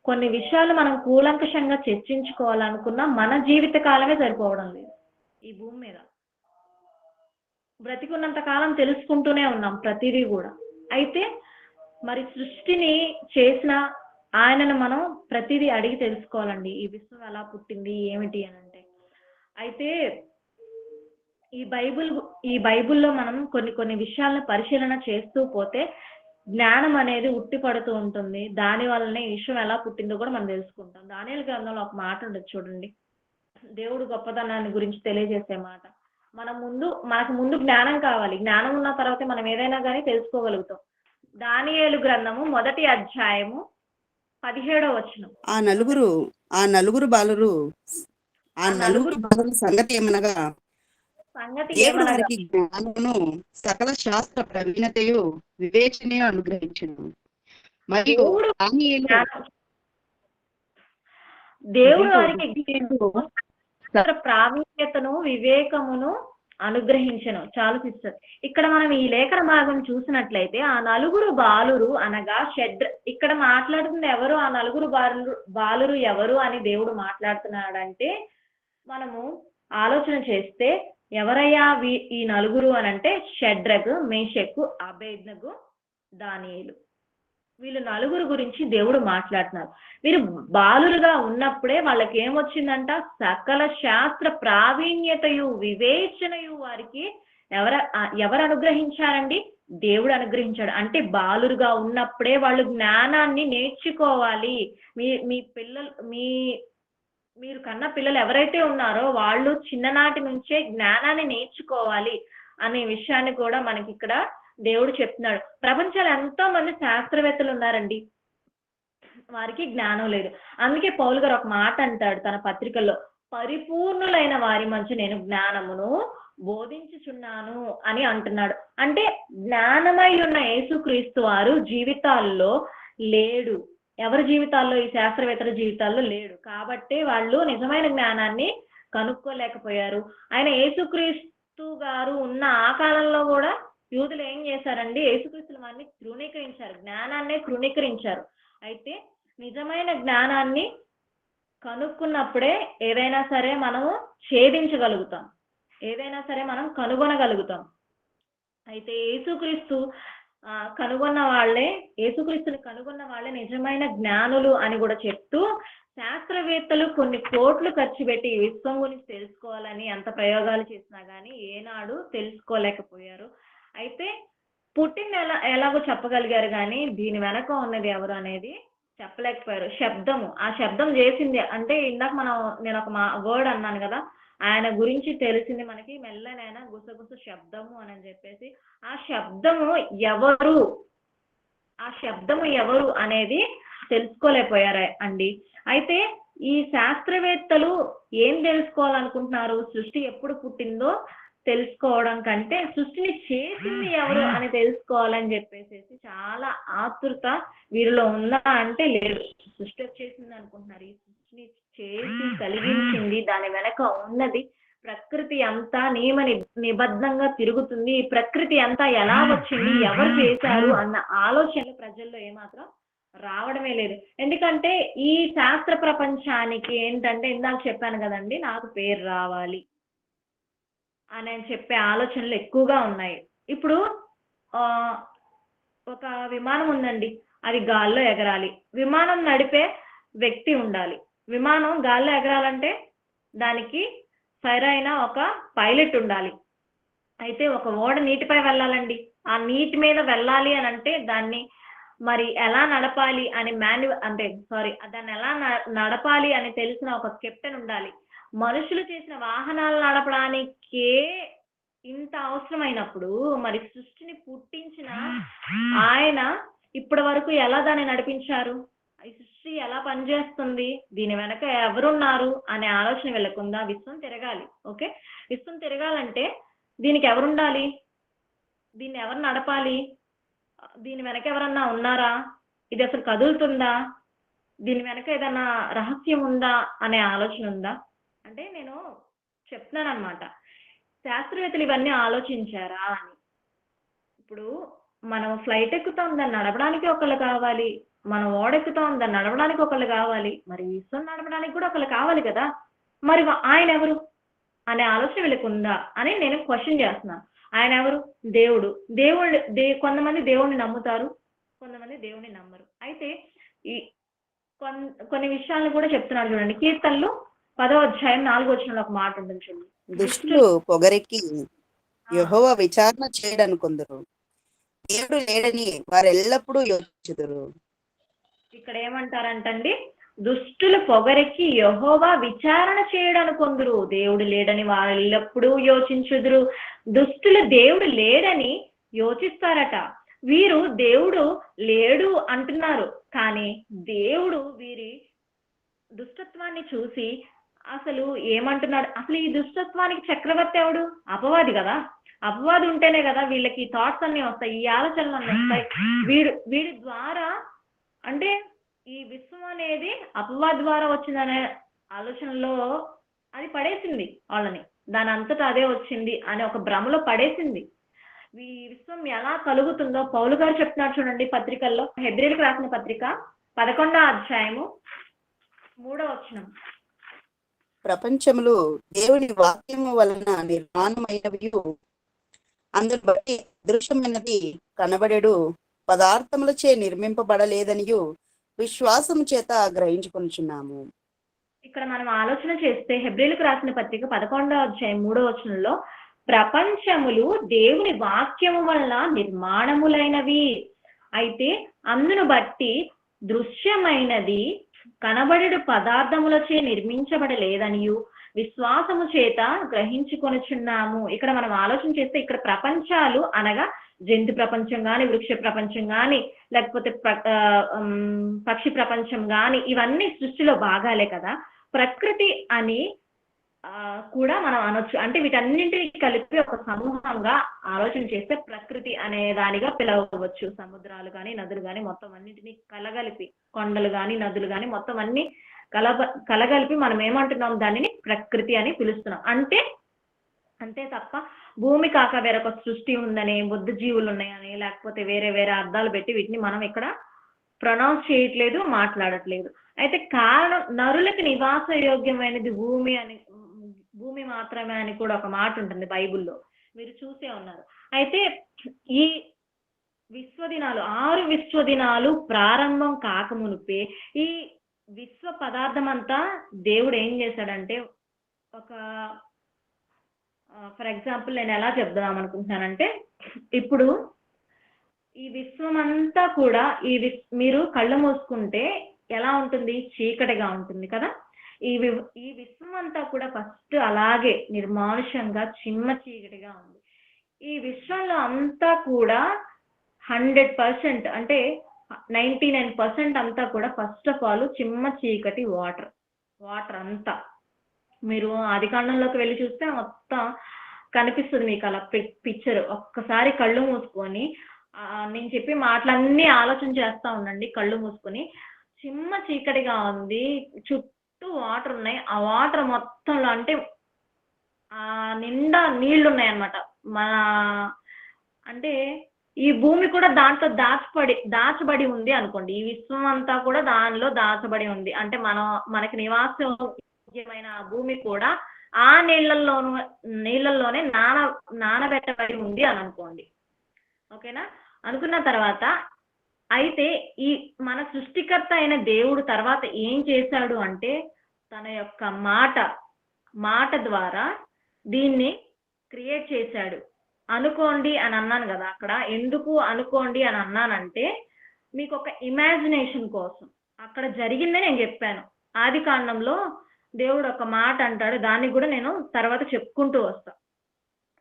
కొన్ని విషయాలు మనం కూలంకషంగా చర్చించుకోవాలనుకున్నా మన జీవిత కాలమే సరిపోవడం లేదు ఈ భూమి మీద. బ్రతికున్నంత కాలం తెలుసుకుంటూనే ఉన్నాం ప్రతిదీ కూడా. అయితే మరి సృష్టిని చేసిన ఆయనను మనం ప్రతిదీ అడిగి తెలుసుకోవాలండి. ఈ విశ్వం ఎలా పుట్టింది ఏమిటి అని అంటే. అయితే ఈ బైబిల్లో మనం కొన్ని విషయాలను పరిశీలన చేస్తూ పోతే జ్ఞానం అనేది ఉట్టిపడుతూ ఉంటుంది. దాని వల్లనే ఈ విషయం ఎలా పుట్టిందో కూడా మనం తెలుసుకుంటాం. దానియేలు గ్రంథంలో ఒక మాట ఉండదు చూడండి, దేవుడు గొప్పతనాన్ని గురించి తెలియజేసే మాట. మనకు ముందు జ్ఞానం కావాలి. జ్ఞానం ఉన్న తర్వాతే మనం ఏదైనా కానీ తెలుసుకోగలుగుతాం. దానియేలు గ్రంథము 1వ అధ్యాయము 17వ వచనం. ఆ నలుగురు బాలురు సంగతి ఏమనగా, దేవుడు వారికి జ్ఞానమును సకల శాస్త్ర ప్రవీణతయు వివేచనయు అనుగ్రహించును. మరియు దేవుడు వారికి ప్రావీణ్యతను వివేకమును అనుగ్రహించను. చాలా సిస్టర్, ఇక్కడ మనం ఈ లేఖన భాగం చూసినట్లయితే ఆ నలుగురు బాలురు అనగా ఇక్కడ మాట్లాడుతుంది ఎవరు, ఆ నలుగురు బాలురు ఎవరు అని దేవుడు మాట్లాడుతున్నాడంటే, మనము ఆలోచన చేస్తే ఎవరయ్యా ఈ నలుగురు అని అంటే షడ్రకు, మేషకు, అబేద్నెగో, దానియేలు. వీళ్ళు నలుగురు గురించి దేవుడు మాట్లాడుతున్నారు. వీరు బాలురుగా ఉన్నప్పుడే వాళ్ళకి ఏమొచ్చిందంట, సకల శాస్త్ర ప్రావీణ్యతయు వివేచనయు వారికి ఎవరు అనుగ్రహించారండి? దేవుడు అనుగ్రహించాడు. అంటే బాలురుగా ఉన్నప్పుడే వాళ్ళు జ్ఞానాన్ని నేర్చుకోవాలి. మీరు కన్న పిల్లలు ఎవరైతే ఉన్నారో వాళ్ళు చిన్ననాటి నుంచే జ్ఞానాన్ని నేర్చుకోవాలి అనే విషయాన్ని కూడా మనకి ఇక్కడ దేవుడు చెప్తున్నాడు. ప్రపంచంలో ఎంతో మంది శాస్త్రవేత్తలు ఉన్నారండి, వారికి జ్ఞానం లేదు. అందుకే పౌలు గారు ఒక మాట అంటాడు తన పత్రికల్లో, పరిపూర్ణులైన వారి మధ్య నేను జ్ఞానమును బోధించుచున్నాను అని అంటున్నాడు. అంటే జ్ఞానమై ఉన్న యేసుక్రీస్తు వారు జీవితాల్లో లేడు. ఎవరి జీవితాల్లో? ఈ శాస్త్రవేత్తల జీవితాల్లో లేడు. కాబట్టి వాళ్ళు నిజమైన జ్ఞానాన్ని కనుక్కోలేకపోయారు. ఆయన యేసుక్రీస్తు గారు ఉన్న ఆ కాలంలో కూడా యూదులు ఏం చేశారండి? యేసుక్రీస్తుల వారిని తృణీకరించారు, జ్ఞానాన్నే తృణీకరించారు. అయితే నిజమైన జ్ఞానాన్ని కనుక్కున్నప్పుడే ఏదైనా సరే మనము ఛేదించగలుగుతాం, ఏదైనా సరే మనం కనుగొనగలుగుతాం. అయితే యేసుక్రీస్తుని కనుగొన్న వాళ్ళే నిజమైన జ్ఞానులు అని కూడా చెప్తూ, శాస్త్రవేత్తలు కొన్ని కోట్లు ఖర్చు పెట్టి విశ్వం గురించి తెలుసుకోవాలని ఎంత ప్రయోగాలు చేసినా కానీ ఏనాడు తెలుసుకోలేకపోయారు. అయితే పుట్టిన ఎలాగో చెప్పగలిగారు కానీ దీని వెనక ఉన్నది ఎవరు అనేది చెప్పలేకపోయారు. ఆ శబ్దం చేసింది అంటే ఇందాక నేను ఒక వర్డ్ అన్నాను కదా, ఆయన గురించి తెలిసింది మనకి మెల్లనైనా గుసగుస శబ్దము అని చెప్పేసి. ఆ శబ్దము ఎవరు అనేది తెలుసుకోలేకపోయారు అండి. అయితే ఈ శాస్త్రవేత్తలు ఏం తెలుసుకోవాలనుకుంటున్నారు? సృష్టి ఎప్పుడు పుట్టిందో తెలుసుకోవడం కంటే సృష్టిని చేసింది ఎవరు అని తెలుసుకోవాలని చెప్పేసి చాలా ఆతృత వీరిలో ఉందా అంటే లేదు. సృష్టి వచ్చేసింది అనుకుంటున్నారు. ఈ సృష్టిని చేసి కలిగించింది, దాని వెనక ఉన్నది ప్రకృతి అంతా నియమ నిబద్ధంగా తిరుగుతుంది. ఈ ప్రకృతి అంతా ఎలా వచ్చింది, ఎవరు చేశారు అన్న ఆలోచనలు ప్రజల్లో ఏమాత్రం రావడమే లేదు. ఎందుకంటే ఈ శాస్త్ర ప్రపంచానికి ఏంటంటే, ఇందాక చెప్పాను కదండి, నాకు పేరు రావాలి, అని చెప్పే ఆలోచనలు ఎక్కువగా ఉన్నాయి. ఇప్పుడు ఆ ఒక విమానం ఉందండి, అది గాల్లో ఎగరాలి, విమానం నడిపే వ్యక్తి ఉండాలి. విమానం గాల్లో ఎగరాలంటే దానికి సరైన ఒక పైలట్ ఉండాలి. అయితే ఒక ఓడ నీటిపై వెళ్ళాలండి, ఆ నీటి మీద వెళ్ళాలి అని అంటే దాన్ని మరి ఎలా నడపాలి అని దాన్ని ఎలా నడపాలి అని తెలిసిన ఒక కెప్టెన్ ఉండాలి. మనుషులు చేసిన వాహనాలు నడపడానికే ఇంత అవసరమైనప్పుడు మరి సృష్టిని పుట్టించిన ఆయన ఇప్పటి వరకు ఎలా దాన్ని నడిపించారు? ఈ సృష్టి ఎలా పనిచేస్తుంది, దీని వెనక ఎవరున్నారు అనే ఆలోచన వెళ్ళకుండా విశ్వం తిరగాలి. ఓకే, విశ్వం తిరగాలంటే దీనికి ఎవరుండాలి, దీన్ని ఎవరు నడపాలి, దీని వెనక ఎవరన్నా ఉన్నారా, ఇది అసలు కదులుతుందా, దీని వెనక ఏదన్నా రహస్యం ఉందా అనే ఆలోచన ఉందా అంటే నేను చెప్తున్నాను అనమాట. శాస్త్రవేత్తలు ఇవన్నీ ఆలోచించారా అని. ఇప్పుడు మనం ఫ్లైట్ ఎక్కుతాం, దాన్ని నడపడానికి ఒకళ్ళు కావాలి, మనం ఓడెక్కుతాం, దాన్ని నడపడానికి ఒకళ్ళు కావాలి, మరి విశ్వం నడపడానికి కూడా ఒకళ్ళు కావాలి కదా. మరి ఆయన ఎవరు అనే ఆలోచన వీళ్ళకి ఉందా అని నేను క్వశ్చన్ చేస్తున్నాను. ఆయన ఎవరు? దేవుడు. కొంతమంది దేవుణ్ణి నమ్ముతారు, కొంతమంది దేవుణ్ణి నమ్మరు. అయితే ఈ కొన్ని విషయాలను కూడా చెప్తున్నారు చూడండి. కీర్తనలు 10వ అధ్యాయం 4వ వచనంలో ఒక మాట ఉంటుంది చూడండి. దుష్టులు పొగరెక్కి యెహోవా విచారణ చేయడని కొందరు, దేవుడు లేడని వారు ఎల్లప్పుడూ యోచించుదురు. ఇక్కడ ఏమంటారంటండి, దుష్టులు పొగరెక్కి యెహోవా విచారణ చేయడని కొందరు, దేవుడు లేడని వారు ఎల్లప్పుడూ యోచించుదురు. దుష్టులు దేవుడు లేడని యోచిస్తారట. వీరు దేవుడు లేడు అంటున్నారు, కానీ దేవుడు వీరి దుష్టత్వాన్ని చూసి అసలు ఏమంటున్నాడు? అసలు ఈ దుష్టత్వానికి చక్రవర్తి ఎవడు? అపవాది కదా. అపవాది ఉంటేనే కదా వీళ్ళకి థాట్స్ అన్ని వస్తాయి, ఈ ఆలోచనలు అన్నీ వస్తాయి. వీడి ద్వారా అంటే ఈ విశ్వం అనేది అపవాది ద్వారా వచ్చిందనే ఆలోచనలో అది పడేసింది వాళ్ళని, దాని అంతటా అదే వచ్చింది అనే ఒక భ్రమలో పడేసింది. ఈ విశ్వం ఎలా కలుగుతుందో పౌలు గారు చెప్తున్నారు చూడండి పత్రికల్లో. హెబ్రీయులకు రాసిన పత్రిక 11వ అధ్యాయము 3వ వచనం. ప్రపంచములు దేవుని వాక్యము వలన నిర్మాణమైనవి, అందును బట్టి దృశ్యమైనది కనబడేడు పదార్థములచే నిర్మింపబడలేదనియు విశ్వాసము చేత గ్రహించుకొనుచున్నాము. ఇక్కడ మనం ఆలోచన చేస్తే హెబ్రీయులకు రాసిన పత్రిక 11వ అధ్యాయం 3వ వచనంలో ప్రపంచములు దేవుని వాక్యము వలన నిర్మాణములైనవి, అయితే అందును బట్టి దృశ్యమైనది కనబడేడు పదార్థములచే నిర్మించబడలేదనియు విశ్వాసము చేత గ్రహించుకొనుచున్నాము. ఇక్కడ మనం ఆలోచన చేస్తే ఇక్కడ ప్రపంచాలు అనగా జంతు ప్రపంచం గాని, వృక్ష ప్రపంచం గాని, లేకపోతే పక్షి ప్రపంచం గాని, ఇవన్నీ సృష్టిలో భాగాలే కదా. ప్రకృతి అని కూడా మనం అనొచ్చు. అంటే వీటన్నింటినీ కలిపి ఒక సమూహంగా ఆలోచన చేస్తే ప్రకృతి అనే దానిగా పిలవవచ్చు. సముద్రాలు కానీ, నదులు కానీ మొత్తం అన్నింటినీ కలగలిపి, కొండలు కానీ, నదులు కానీ మొత్తం అన్ని కలగలిపి మనం ఏమంటున్నాం? దానిని ప్రకృతి అని పిలుస్తున్నాం. అంతే తప్ప భూమి కాక వేరొక సృష్టి ఉందని, బుద్ధ జీవులు ఉన్నాయని, లేకపోతే వేరే వేరే అర్థాలు పెట్టి వీటిని మనం ఇక్కడ ప్రొనౌన్స్ చేయట్లేదు, మాట్లాడట్లేదు. అయితే కారణం నరులకు నివాస యోగ్యమైనది భూమి మాత్రమే అని కూడా ఒక మాట ఉంటుంది బైబిల్లో, మీరు చూసే ఉన్నారు. అయితే ఈ 6 విశ్వదినాలు ప్రారంభం కాకమునుపే ఈ విశ్వ పదార్థం అంతా దేవుడు ఏం చేశాడంటే, ఫర్ ఎగ్జాంపుల్ నేను ఎలా చెప్దాం అనుకుంటున్నానంటే, ఇప్పుడు ఈ విశ్వం అంతా కూడా మీరు కళ్ళు మూసుకుంటే ఎలా ఉంటుంది? చీకటిగా ఉంటుంది కదా. ఈ విశ్వం అంతా కూడా ఫస్ట్ అలాగే నిర్మానుషంగా చిమ్మ చీకటిగా ఉంది. ఈ విశ్వంలో అంతా కూడా 100% అంటే 99% అంతా కూడా ఫస్ట్ ఆఫ్ ఆల్ చిమ్మ చీకటి వాటర్ అంతా. మీరు ఆదికాండంలోకి వెళ్ళి చూస్తే మొత్తం కనిపిస్తుంది మీకు అలా పిక్చర్. ఒక్కసారి కళ్ళు మూసుకొని నేను చెప్పి మాటలన్నీ ఆలోచన చేస్తా ఉండండి. కళ్ళు మూసుకొని చిమ్మ చీకటిగా ఉంది, చుట్టూ వాటర్ ఉన్నాయి. ఆ వాటర్ మొత్తంలో అంటే నిండా నీళ్లు ఉన్నాయి అన్నమాట. అంటే ఈ భూమి కూడా దాంట్లో దాచబడి ఉంది అనుకోండి. ఈ విశ్వం అంతా కూడా దానిలో దాచబడి ఉంది. అంటే మనకి నివాసయోగ్యమైన భూమి కూడా ఆ నీళ్ళల్లోనే నానబెట్టబడి ఉంది అని అనుకోండి. ఓకేనా? అనుకున్న తర్వాత అయితే ఈ మన సృష్టికర్త అయిన దేవుడు తర్వాత ఏం చేశాడు అంటే తన యొక్క మాట ద్వారా దీన్ని క్రియేట్ చేశాడు. అనుకోండి అని అన్నాను కదా, అక్కడ ఎందుకు అనుకోండి అని అన్నానంటే మీకు ఒక ఇమాజినేషన్ కోసం. అక్కడ జరిగిందని నేను చెప్పాను. ఆది కాండంలో దేవుడు ఒక మాట అంటాడు, దాన్ని కూడా నేను తర్వాత చెప్పుకుంటూ వస్తా.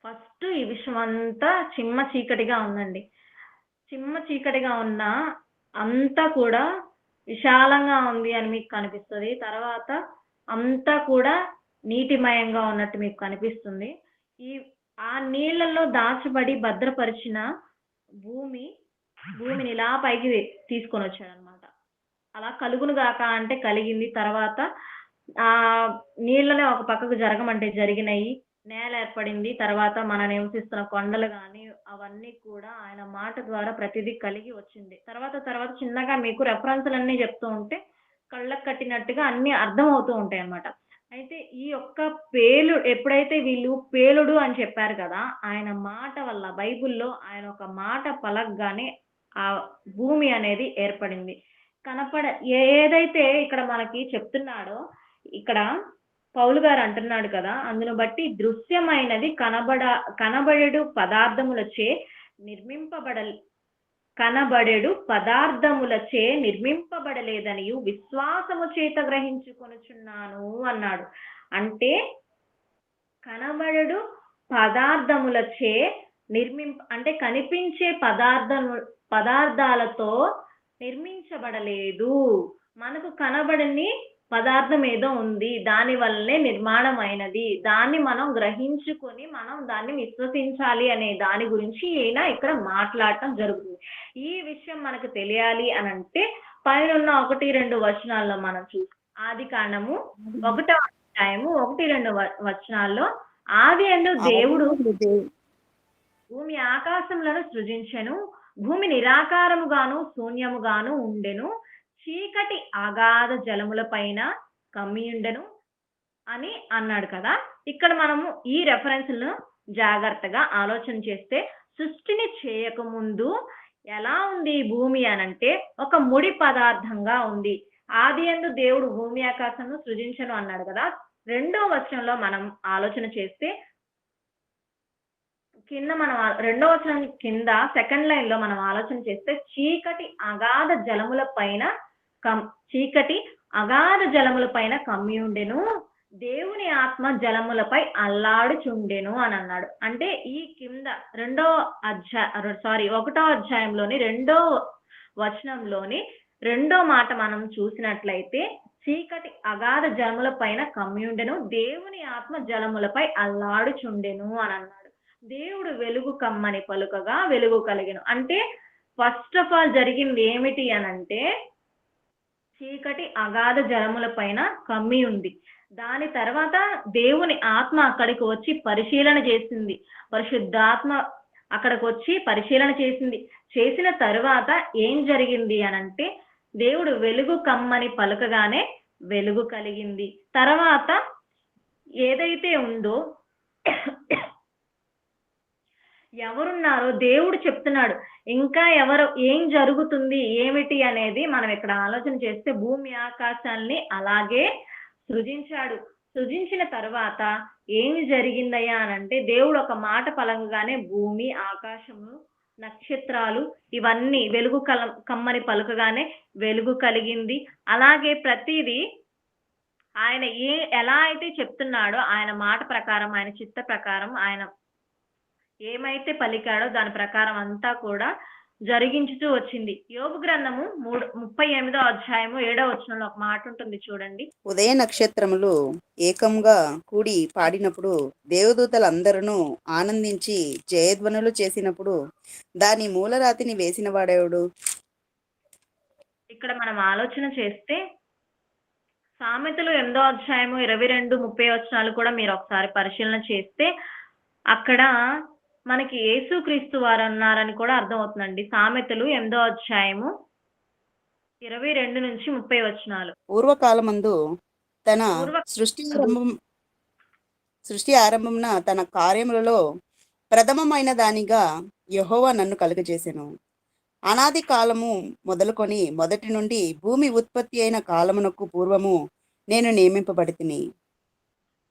ఫస్ట్ ఈ విషయం అంతా చిమ్మ చీకటిగా ఉందండి. చిమ్మ చీకటిగా ఉన్న అంతా కూడా విశాలంగా ఉంది అని మీకు కనిపిస్తుంది. తర్వాత అంతా కూడా నీటిమయంగా ఉన్నట్టు మీకు కనిపిస్తుంది. ఆ నీళ్ళల్లో దాచబడి భద్రపరిచిన భూమిని ఇలా పైకి తీసుకొని వచ్చాడు అనమాట. అలా కలుగును గాక అంటే కలిగింది. తర్వాత ఆ నీళ్ళనే ఒక పక్కకు జరగమంటే జరిగినాయి. నేల ఏర్పడింది. తర్వాత మన నివసిస్తున్న కొండలు కానీ అవన్నీ కూడా ఆయన మాట ద్వారా ప్రతిదీ కలిగి వచ్చింది. తర్వాత చిన్నగా మీకు రెఫరెన్స్లన్నీ చెప్తూ ఉంటే కళ్ళకు కట్టినట్టుగా అన్ని అర్థం అవుతూ ఉంటాయి అన్నమాట. అయితే ఈ యొక్క ఎప్పుడైతే వీళ్ళు పేలుడు అని చెప్పారు కదా, ఆయన మాట వల్ల బైబిల్లో ఆయన ఒక మాట పలకగానే ఆ భూమి అనేది ఏర్పడింది. ఏదైతే ఇక్కడ మనకి చెప్తున్నాడో, ఇక్కడ పౌలు గారు అంటున్నాడు కదా, అందును బట్టి దృశ్యమైనది కనబడెడు పదార్థములచే నిర్మింపబడలేదనియు విశ్వాసము చేత గ్రహించుకొనుచున్నాను అన్నాడు. అంటే కనబడెడు పదార్థములచే అంటే కనిపించే పదార్థాలతో నిర్మించబడలేదు. మనకు కనబడని పదార్థం ఏదో ఉంది, దాని వల్లనే నిర్మాణమైనది. దాన్ని మనం గ్రహించుకొని మనం దాన్ని విశ్వసించాలి అనే దాని గురించి ఈయన ఇక్కడ మాట్లాడటం జరుగుతుంది. ఈ విషయం మనకు తెలియాలి అని అంటే పైన 1-2 వచనాల్లో మనం చూసి ఆది కాండము 1వ అధ్యాయము 1-2 వచనాల్లో ఆదియందు దేవుడు భూమి ఆకాశములను సృజించెను, భూమి నిరాకారముగాను శూన్యముగాను ఉండెను, చీకటి అగాధ జలముల పైన కమ్మియుండెను అని అన్నాడు కదా. ఇక్కడ మనము ఈ రెఫరెన్స్లను జాగ్రత్తగా ఆలోచన చేస్తే సృష్టిని చేయకముందు ఎలా ఉంది భూమి అనంటే ఒక ముడి పదార్థంగా ఉంది. ఆదియందు దేవుడు భూమి ఆకాశమును సృజించెను అన్నాడు కదా. 2వ వచనంలో మనం ఆలోచన చేస్తే మనం 2వ వచనం కింద సెకండ్ లైన్ లో మనం ఆలోచన చేస్తే చీకటి అగాధ జలముల పైన కమ్మి ఉండెను, దేవుని ఆత్మ జలములపై అల్లాడుచుండెను అని అన్నాడు. అంటే ఈ కింద 1వ అధ్యాయంలోని 2వ వచనంలోని 2వ మాట మనం చూసినట్లయితే చీకటి అగాధ జలముల పైన కమ్మి ఉండెను, దేవుని ఆత్మ జలములపై అల్లాడుచుండెను అని అన్నాడు. దేవుడు వెలుగు కమ్మని పలుకగా వెలుగు కలిగెను. అంటే ఫస్ట్ ఆఫ్ ఆల్ జరిగింది ఏమిటి అనంటే చీకటి అగాధ జలముల పైన కమ్మి ఉంది. దాని తర్వాత దేవుని ఆత్మ అక్కడికి వచ్చి పరిశీలన చేసింది. పరిశుద్ధాత్మ అక్కడికి వచ్చి పరిశీలన చేసిన తర్వాత ఏం జరిగింది అనంటే దేవుడు వెలుగు కమ్మని పలుకగానే వెలుగు కలిగింది. తర్వాత ఏదైతే ఉందో ఎవరున్నారో దేవుడు చెప్తున్నాడు. ఇంకా ఏం జరుగుతుంది ఏమిటి అనేది మనం ఇక్కడ ఆలోచన చేస్తే భూమి ఆకాశాల్ని అలాగే సృజించాడు. సృజించిన తర్వాత ఏమి జరిగిందయ్యా అనంటే దేవుడు ఒక మాట పలకగానే భూమి ఆకాశము నక్షత్రాలు ఇవన్నీ వెలుగు కమ్మని పలుకగానే వెలుగు కలిగింది. అలాగే ప్రతిదీ ఆయన ఎలా అయితే చెప్తున్నాడో ఆయన మాట ప్రకారం, ఆయన చిత్త ప్రకారం, ఆయన ఏమైతే పలికాడో దాని ప్రకారం అంతా కూడా జరిగించుతూ వచ్చింది. యోబు గ్రంథము 38వ అధ్యాయము 7వ వచనంలో ఒక మాట ఉంటుంది చూడండి. ఉదయ నక్షత్రములు ఏకంగా కూడి పాడినప్పుడు దేవదూతలందరూ ఆనందించి జయధ్వనులు చేసినప్పుడు దాని మూలరాతిని వేసిన వాడేవాడు? ఇక్కడ మనం ఆలోచన చేస్తే సామెతలు 8వ అధ్యాయము 22-30 వచనాలు కూడా మీరు ఒకసారి పరిశీలన చేస్తే అక్కడ మనకి యేసుక్రీస్తు వారు అన్నారని కూడా అర్థమవుతుందండి. సామెతలు 8వ అధ్యాయము 22-30 వచనాలు. పూర్వకాలమందు తన సృష్టి సృష్టి ఆరంభమున తన కార్యములలో ప్రథమమైన దానిగా యెహోవా నన్ను కలుగజేసెను. అనాది కాలము మొదలుకొని మొదటి నుండి భూమి ఉత్పత్తి అయిన కాలమునకు పూర్వము నేను నియమింపబడితిని.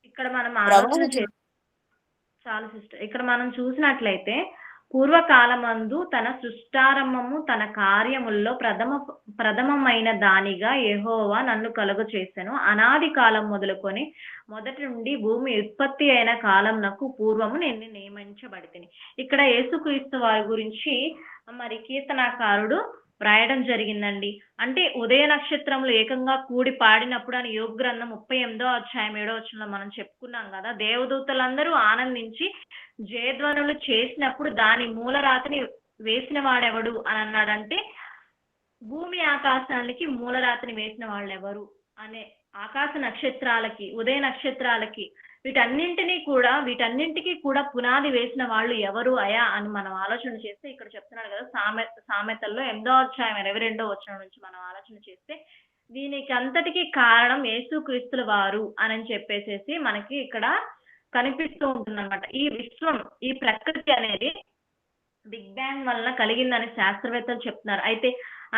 ఇక్కడ మనం ప్రవాహ ఆలోచన చే చాలు సిస్టర్. ఇక్కడ మనం చూసినట్లయితే పూర్వకాలమందు తన సృష్టారంభము తన కార్యముల్లో ప్రథమమైన దానిగా యెహోవా నన్ను కలుగ చేసెను. అనాది కాలం మొదలుకొని మొదటి నుండి భూమి ఉత్పత్తి అయిన కాలంనకు పూర్వము నేను నియమించబడితిని. ఇక్కడ యేసుక్రీస్తు వారి గురించి మరి కీర్తనాకారుడు వ్రాయడం జరిగిందండి. అంటే ఉదయ నక్షత్రములు ఏకంగా కూడి పాడినప్పుడు అని యోగ గ్రంథం 38వ అధ్యాయం 7వ వచనంలో మనం చెప్పుకున్నాం కదా. దేవదూతలందరూ ఆనందించి జయధ్వనులు చేసినప్పుడు దాని మూలరాతిని వేసిన వాడెవడు అని అన్నాడంటే, భూమి ఆకాశాలకి మూలరాతిని వేసిన వాళ్ళు ఎవరు అనే ఆకాశ నక్షత్రాలకి, ఉదయ నక్షత్రాలకి, వీటన్నింటికి కూడా పునాది వేసిన వాళ్ళు ఎవరు అయా అని మనం ఆలోచన చేస్తే ఇక్కడ చెప్తున్నాడు కదా. సామెతల్లో 8వ అధ్యాయం 22వ వచనం నుంచి మనం ఆలోచన చేస్తే దీనికి అంతటికి కారణం యేసుక్రీస్తుల వారు అని చెప్పేసేసి మనకి ఇక్కడ కనిపిస్తూ ఉంటుందన్నమాట. ఈ విశ్వం, ఈ ప్రకృతి అనేది బిగ్ బ్యాంగ్ వల్ల కలిగిందని శాస్త్రవేత్తలు చెప్తున్నారు. అయితే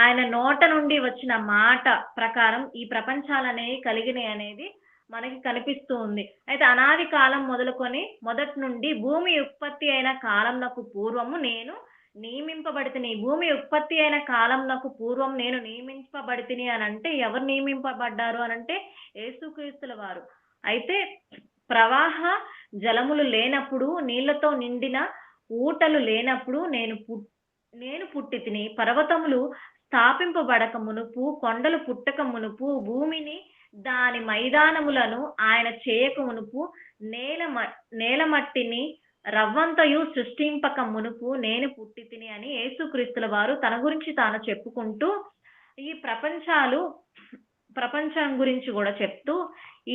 ఆయన నోట నుండి వచ్చిన మాట ప్రకారం ఈ ప్రపంచాలనేవి కలిగినాయి అనేది మనకి కనిపిస్తూ ఉంది. అయితే అనాది కాలం మొదలుకొని మొదటి నుండి భూమి ఉత్పత్తి అయిన కాలంనకు పూర్వము నేను నియమింపబడితిని. భూమి ఉత్పత్తి అయిన కాలంనకు పూర్వం నేను నియమింపబడితిని అని అంటే ఎవరు నియమింపబడ్డారు అని అంటే యేసుక్రీస్తుల వారు. అయితే ప్రవాహ జలములు లేనప్పుడు, నీళ్లతో నిండిన ఊటలు లేనప్పుడు నేను పుట్టి తిని, పర్వతములు స్థాపింపబడక మునుపు, కొండలు పుట్టక మునుపు, భూమిని దాని మైదానములను ఆయన చేయక మునుపు, నేల మట్టిని రవ్వంతయు సృష్టింపక మునుపు నేను పుట్టి తిని అని యేసుక్రీస్తుల వారు తన గురించి తాను చెప్పుకుంటూ ఈ ప్రపంచం గురించి కూడా చెప్తూ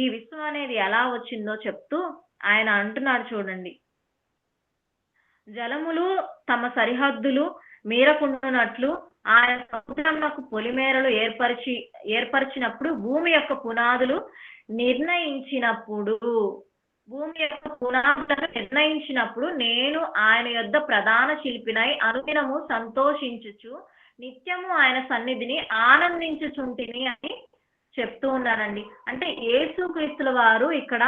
ఈ విశ్వం అనేది ఎలా వచ్చిందో చెప్తూ ఆయన అంటున్నాడు చూడండి. జలములు తమ సరిహద్దులు మీరకుండానట్లు ఆయన సముద్రమునకు పొలిమేరలు ఏర్పరిచినప్పుడు, భూమి యొక్క పునాదులను నిర్ణయించినప్పుడు నేను ఆయన యొద్ద ప్రధాన శిల్పినై అనుదినము సంతోషించుచు నిత్యము ఆయన సన్నిధిని ఆనందించుచుంటిని అని చెప్తూ ఉన్నారండి. అంటే యేసుక్రీస్తుల వారు ఇక్కడ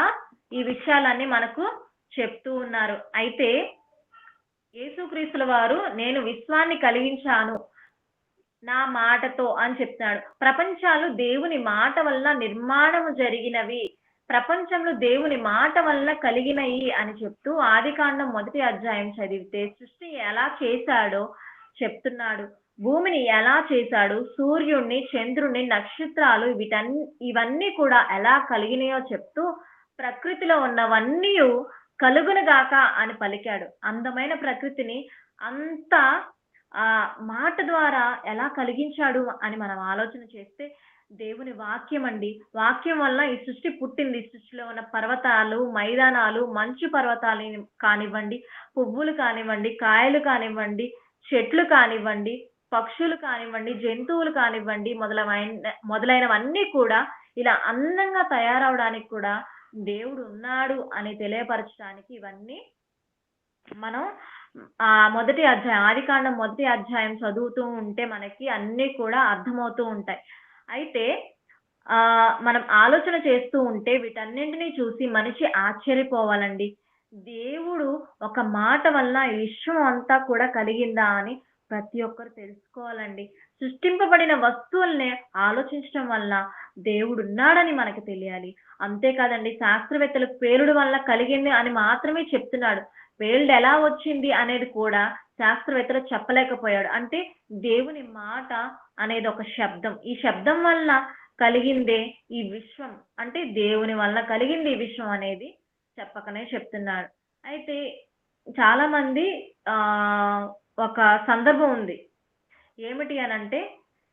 ఈ విషయాలన్నీ మనకు చెప్తూ ఉన్నారు. అయితే యేసుక్రీస్తుల వారు నేను విశ్వాన్ని కలిగించాను నా మాటతో అని చెప్తున్నాడు. ప్రపంచాలు దేవుని మాట వల్ల నిర్మాణము జరిగినవి, ప్రపంచంలో దేవుని మాట వల్ల కలిగినవి అని చెప్తూ ఆదికాండం 1వ అధ్యాయం చదివితే సృష్టి ఎలా చేశాడో చెప్తున్నాడు. భూమిని ఎలా చేశాడు, సూర్యుడిని, చంద్రుడిని, నక్షత్రాలు ఇవన్నీ కూడా ఎలా కలిగినాయో చెప్తూ ప్రకృతిలో ఉన్నవన్నీ కలుగునుగాక అని పలికాడు. అందమైన ప్రకృతిని అంత మాట ద్వారా ఎలా కలిగించాడు అని మనం ఆలోచన చేస్తే దేవుని వాక్యం అండి. వాక్యం వల్ల ఈ సృష్టి పుట్టింది. సృష్టిలో ఉన్న పర్వతాలు, మైదానాలు, మంచు పర్వతాలు కానివ్వండి, పువ్వులు కానివ్వండి, కాయలు కానివ్వండి, చెట్లు కానివ్వండి, పక్షులు కానివ్వండి, జంతువులు కానివ్వండి, మొదలైనవన్నీ కూడా ఇలా అందంగా తయారవడానికి కూడా దేవుడు ఉన్నాడు అని తెలియపరచడానికి ఇవన్నీ మనం ఆదికాండం 1వ అధ్యాయం చదువుతూ ఉంటే మనకి అన్ని కూడా అర్థమవుతూ ఉంటాయి. అయితే మనం ఆలోచన చేస్తూ ఉంటే వీటన్నింటినీ చూసి మనిషి ఆశ్చర్యపోవాలండి. దేవుడు ఒక మాట వల్ల ఈ విశ్వం అంతా కూడా కలిగిందా అని ప్రతి ఒక్కరు తెలుసుకోవాలండి. సృష్టింపబడిన వస్తువుల్ని ఆలోచించడం వల్ల దేవుడు ఉన్నాడని మనకు తెలియాలి. అంతేకాదండి, శాస్త్రవేత్తలు పేలుడు వల్ల కలిగింది అని మాత్రమే చెప్తున్నాడు. పేలుడు ఎలా వచ్చింది అనేది కూడా శాస్త్రవేత్తలు చెప్పలేకపోయాడు. అంటే దేవుని మాట అనేది ఒక శబ్దం, ఈ శబ్దం వల్ల కలిగిందే ఈ విశ్వం, అంటే దేవుని వల్ల కలిగింది ఈ విశ్వం అనేది చెప్పకనే చెప్తున్నాడు. అయితే చాలా మంది ఒక సందర్భం ఉంది. ఏమిటి అనంటే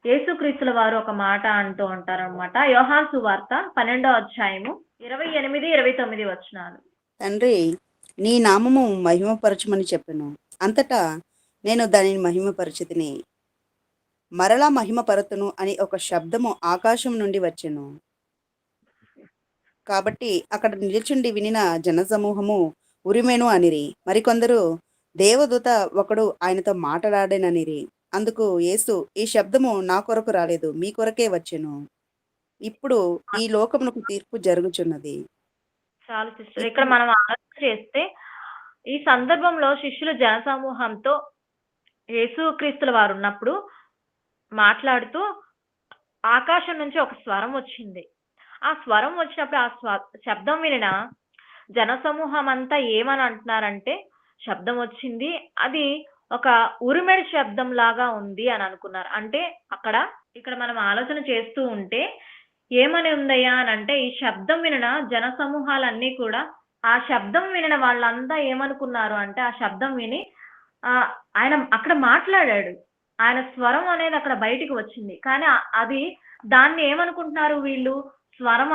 యేసుక్రీస్తుల వారు ఒక మాట అంటూ ఉంటారు అనమాట. యోహాను సువార్త 12వ అధ్యాయము 28, 29 వచనాలు. తండ్రి, నీ నామము మహిమపరచమని చెప్పెను. అంతటా నేను దానిని మహిమపరచితిని, మరలా మహిమపరతును అని ఒక శబ్దము ఆకాశం నుండి వచ్చెను. కాబట్టి అక్కడ నిలుచుండి వినిన జనసమూహము ఉరిమెను అనిరి. మరికొందరు దేవదూత ఒకడు ఆయనతో మాట్లాడేననిరి. అందుకు యేసు, ఈ శబ్దము నా కొరకు రాలేదు, మీ కొరకే వచ్చెను. ఇప్పుడు ఈ లోకమునకు తీర్పు జరుగుచున్నది. చాలు సిస్టర్. ఇక్కడ ఇప్పుడు మనం ఆలోచన చేస్తే ఈ సందర్భంలో శిష్యులు జనసమూహంతో యేసుక్రీస్తుల వారు ఉన్నప్పుడు మాట్లాడుతూ ఆకాశం నుంచి ఒక స్వరం వచ్చింది. ఆ స్వరం వచ్చినప్పుడు శబ్దం వినిన జనసమూహం అంతా ఏమని అంటున్నారంటే, శబ్దం వచ్చింది, అది ఒక ఉరిమెడి శబ్దం లాగా ఉంది అని అనుకున్నారు. అంటే ఇక్కడ మనం ఆలోచన చేస్తూ ఉంటే ఏమని ఉందయ్యా అని అంటే, ఈ శబ్దం వినిన జనసమూహాలన్నీ కూడా ఆ శబ్దం వినిన వాళ్ళంతా ఏమనుకున్నారు అంటే, ఆ శబ్దం విని ఆయన అక్కడ మాట్లాడాడు. ఆయన స్వరం అనేది అక్కడ బయటికి వచ్చింది. కానీ అది దాన్ని ఏమనుకుంటున్నారు వీళ్ళు? స్వరం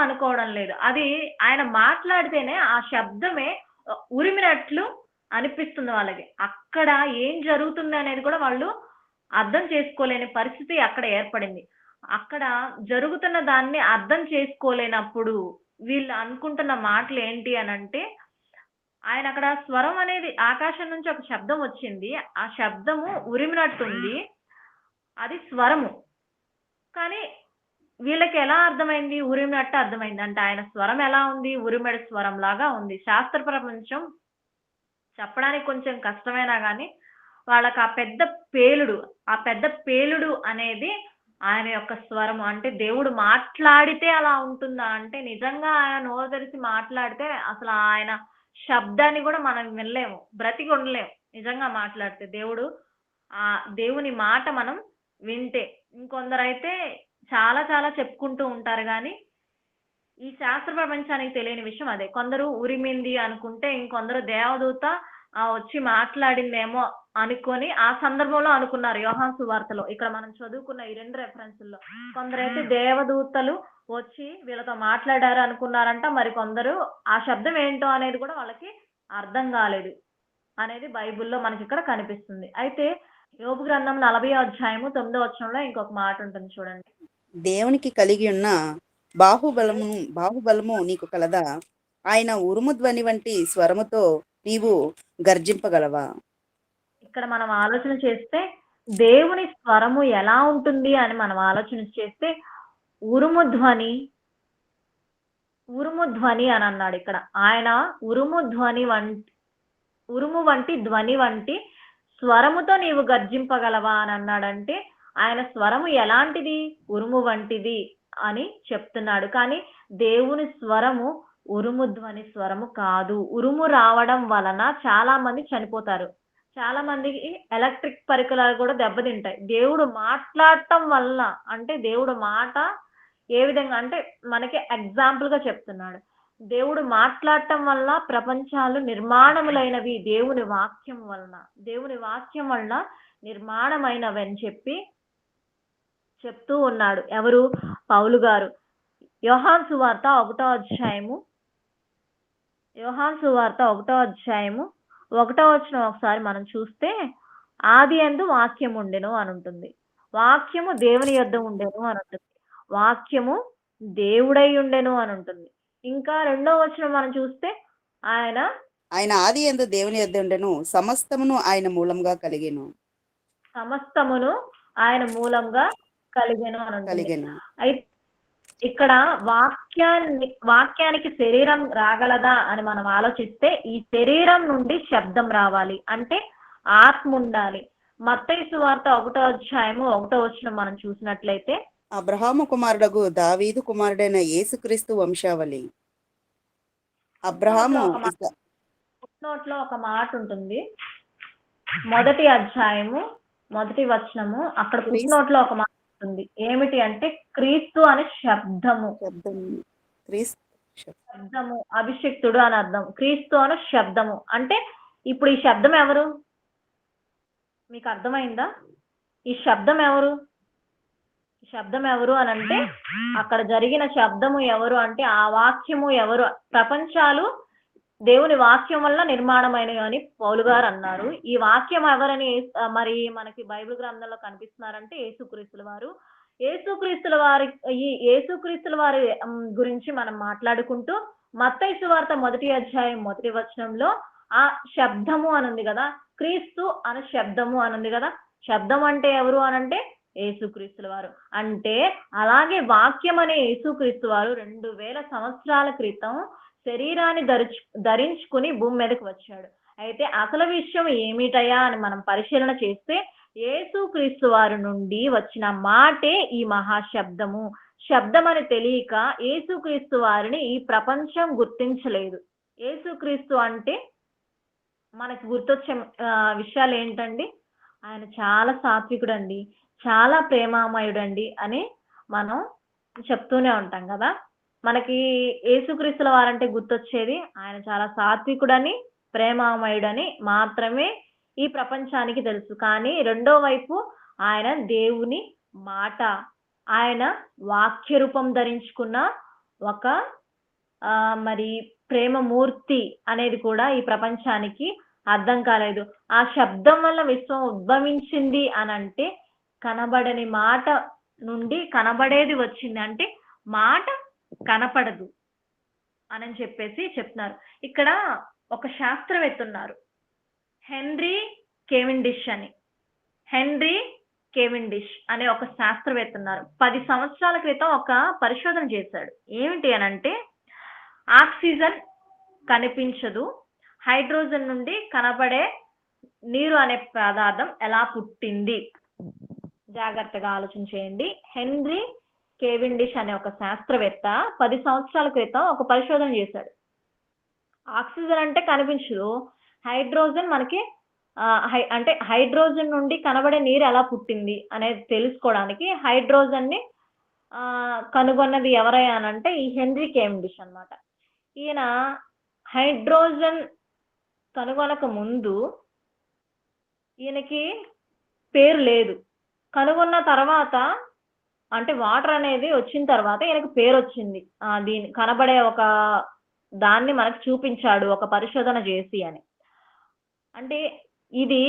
అనుకోవడం లేదు. అది ఆయన మాట్లాడితేనే ఆ శబ్దమే ఉరిమినట్లు అనిపిస్తుంది వాళ్ళకి. అక్కడ ఏం జరుగుతుంది అనేది కూడా వాళ్ళు అర్థం చేసుకోలేని పరిస్థితి అక్కడ ఏర్పడింది. అక్కడ జరుగుతున్న దాన్ని అర్థం చేసుకోలేనప్పుడు వీళ్ళు అనుకుంటున్న మాటలు ఏంటి అనంటే, ఆయన అక్కడ స్వరం అనేది ఆకాశం నుంచి ఒక శబ్దం వచ్చింది. ఆ శబ్దము ఉరిమినట్టుంది. అది స్వరము. కానీ వీళ్ళకి ఎలా అర్థమైంది? ఉరిమినట్టు అర్థమైంది. అంటే ఆయన స్వరం ఎలా ఉంది? ఉరిమెడి స్వరం లాగా ఉంది. శాస్త్ర ప్రపంచం చెప్పడానికి కొంచెం కష్టమైనా గానీ, వాళ్ళకి ఆ పెద్ద పేలుడు అనేది ఆయన యొక్క స్వరము. అంటే దేవుడు మాట్లాడితే అలా ఉంటుందా? అంటే నిజంగా ఆయన నోరు తెరిచి మాట్లాడితే అసలు ఆయన శబ్దాన్ని కూడా మనం వినలేము. బ్రతికి ఉండలేము నిజంగా మాట్లాడితే. దేవుని మాట మనం వింటే. ఇంకొందరైతే చాలా చాలా చెప్పుకుంటూ ఉంటారు గానీ, ఈ శాస్త్ర ప్రపంచానికి తెలియని విషయం అదే. కొందరు ఉరిమింది అనుకుంటే, ఇంకొందరు దేవదూత వచ్చి మాట్లాడిందేమో అనుకొని ఆ సందర్భంలో అనుకున్నారు యోహాను సువార్తలో. ఇక్కడ మనం చదువుకున్న ఈ 2 రెఫరెన్స్‌ల్లో. కొందరైతే దేవదూతలు వచ్చి వీళ్ళతో మాట్లాడారు అనుకున్నారంట. మరి కొందరు ఆ శబ్దం ఏంటో అనేది కూడా వాళ్ళకి అర్థం కాలేదు అనేది బైబిల్‌లో మనకిక్కడ కనిపిస్తుంది. అయితే యోబు గ్రంథం 40వ అధ్యాయము 9వ వచనంలో ఇంకొక మాట ఉంటుంది చూడండి. దేవునికి కలిగి ఉన్న బాహుబలము నీకు కలదా? ఆయన ఉరుము ధ్వని వంటి స్వరముతో నీవు గర్జింపగలవా? ఇక్కడ మనం ఆలోచన చేస్తే దేవుని స్వరము ఎలా ఉంటుంది అని మనం ఆలోచన చేస్తే ఉరుము ధ్వని అని అన్నాడు ఇక్కడ. ఆయన ఉరుము వంటి ధ్వని వంటి స్వరముతో నీవు గర్జింపగలవా అని అన్నాడంటే, ఆయన స్వరము ఎలాంటిది? ఉరుము వంటిది అని చెప్తున్నాడు. కానీ దేవుని స్వరము ఉరుము ధ్వని స్వరము కాదు. ఉరుము రావడం వలన చాలా మంది చనిపోతారు. చాలా మందికి ఎలక్ట్రిక్ పరికరాలు కూడా దెబ్బతింటాయి. దేవుడు మాట్లాడటం వల్ల, అంటే దేవుడు మాట ఏ విధంగా అంటే మనకి ఎగ్జాంపుల్ గా చెప్తున్నాడు. దేవుడు మాట్లాడటం వల్ల ప్రపంచాలు నిర్మాణములైనవి దేవుని వాక్యం వలన నిర్మాణమైనవి అని చెప్తూ ఉన్నాడు. ఎవరు? పౌలు గారు. యోహాను సువార్త 1వ అధ్యాయము 1వ వచనం ఒకసారి మనం చూస్తే, ఆదియందు వాక్యం ఉండెను అని ఉంటుంది. వాక్యము దేవుని యొద్ద ఉండెను అని ఉంటుంది. వాక్యము దేవుడై ఉండెను అని ఉంటుంది. ఇంకా 2వ వచనం మనం చూస్తే, ఆయన ఆది యందు దేవుని యొద్ద ఉండెను, సమస్తమును ఆయన మూలంగా కలిగెను అని ఉంటుంది. అయితే ఇక్కడ వాక్యానికి శరీరం రాగలదా అని మనం ఆలోచిస్తే, ఈ శరీరం నుండి శబ్దం రావాలి అంటే ఆత్మ ఉండాలి. మత్తయి సువార్త 1వ అధ్యాయము 1వ వచనం మనం చూసినట్లయితే, అబ్రహాము కుమారుడగు దావీదు కుమారుడైన యేసుక్రీస్తు వంశావళి. అబ్రహాము నోట్లో ఒక మాట ఉంటుంది. 1వ అధ్యాయము 1వ వచనము, అక్కడ నోట్లో ఒక మాట ఉంటుంది. ఏమిటి అంటే క్రీస్తు అనే శబ్దము, అభిషిక్తుడు అని అర్థం. క్రీస్తు అనే శబ్దము అంటే, ఇప్పుడు ఈ శబ్దం ఎవరు? మీకు అర్థమైందా? ఈ శబ్దం ఎవరు అని అంటే, అక్కడ జరిగిన శబ్దము ఎవరు అంటే ఆ వాక్యము ఎవరు? ప్రపంచాలు దేవుని వాక్యం వల్ల నిర్మాణమైనవి అని పౌలు గారు అన్నారు. ఈ వాక్యం ఎవరని మరి మనకి బైబిల్ గ్రంథంలో కనిపిస్తున్నారంటే యేసుక్రీస్తుల వారు. యేసుక్రీస్తుల వారి గురించి మనం మాట్లాడుకుంటూ మత్తయి సువార్త 1వ అధ్యాయం 1వ వచనంలో ఆ శబ్దము అని ఉంది కదా, క్రీస్తు అనే శబ్దము అని ఉంది కదా. శబ్దం అంటే ఎవరు అనంటే యేసుక్రీస్తుల వారు. అంటే అలాగే వాక్యం అనే యేసుక్రీస్తు వారు 2000 సంవత్సరాల క్రితం శరీరాన్ని ధరించుకుని భూమి మీదకి వచ్చాడు. అయితే అసలు విషయం ఏమిటయా అని మనం పరిశీలన చేస్తే యేసుక్రీస్తు వారి నుండి వచ్చిన మాటే ఈ మహాశబ్దము. శబ్దం అని తెలియక యేసుక్రీస్తు వారిని ఈ ప్రపంచం గుర్తించలేదు. యేసుక్రీస్తు అంటే మనకి గుర్తొచ్చే విషయాలు ఏంటండి? ఆయన చాలా సాత్వికుడండి, చాలా ప్రేమామయుడండి అని మనం చెప్తూనే ఉంటాం కదా. మనకి యేసుక్రీస్తుల వారంటే గుర్తొచ్చేది ఆయన చాలా సాత్వికుడని, ప్రేమామయుడని మాత్రమే ఈ ప్రపంచానికి తెలుసు. కానీ రెండో వైపు ఆయన దేవుని మాట, ఆయన వాక్య రూపం ధరించుకున్న ఒక మరి ప్రేమమూర్తి అనేది కూడా ఈ ప్రపంచానికి అర్థం కాలేదు. ఆ శబ్దం వల్ల విశ్వం ఉద్భవించింది అని అంటే కనబడని మాట నుండి కనబడేది వచ్చింది. అంటే మాట కనపడదు అని చెప్పేసి చెప్తున్నారు. ఇక్కడ ఒక శాస్త్రవేత్త ఉన్నారు, హెన్రీ కేవిండిష్ అనే ఒక శాస్త్రవేత్త ఉన్నారు. 10 సంవత్సరాల క్రితం ఒక పరిశోధన చేశాడు. ఏమిటి అనంటే ఆక్సిజన్ కనిపించదు, హైడ్రోజన్ నుండి కనబడే నీరు అనే పదార్థం ఎలా పుట్టింది? జాగ్రత్తగా ఆలోచన చేయండి. హెన్రీ కేవిండిష్ అనే ఒక శాస్త్రవేత్త 10 సంవత్సరాల క్రితం ఒక పరిశోధన చేశాడు. ఆక్సిజన్ అంటే కనిపించదు, హైడ్రోజన్ మనకి అంటే హైడ్రోజన్ నుండి కనబడే నీరు ఎలా పుట్టింది అనేది తెలుసుకోవడానికి హైడ్రోజన్ ని కనుగొన్నది ఎవరయ్యానంటే ఈ హెన్రీ కేవిండిష్ అన్నమాట. ఈయన హైడ్రోజన్ కనుగొనక ముందు ఈయనకి పేరు లేదు. కనుగొన్న తర్వాత అంటే వాటర్ అనేది వచ్చిన తర్వాత ఈయనకి పేరు వచ్చింది. దీని కనబడే ఒక దాన్ని మనకు చూపించాడు ఒక పరిశోధన చేసి అని. అంటే ఇది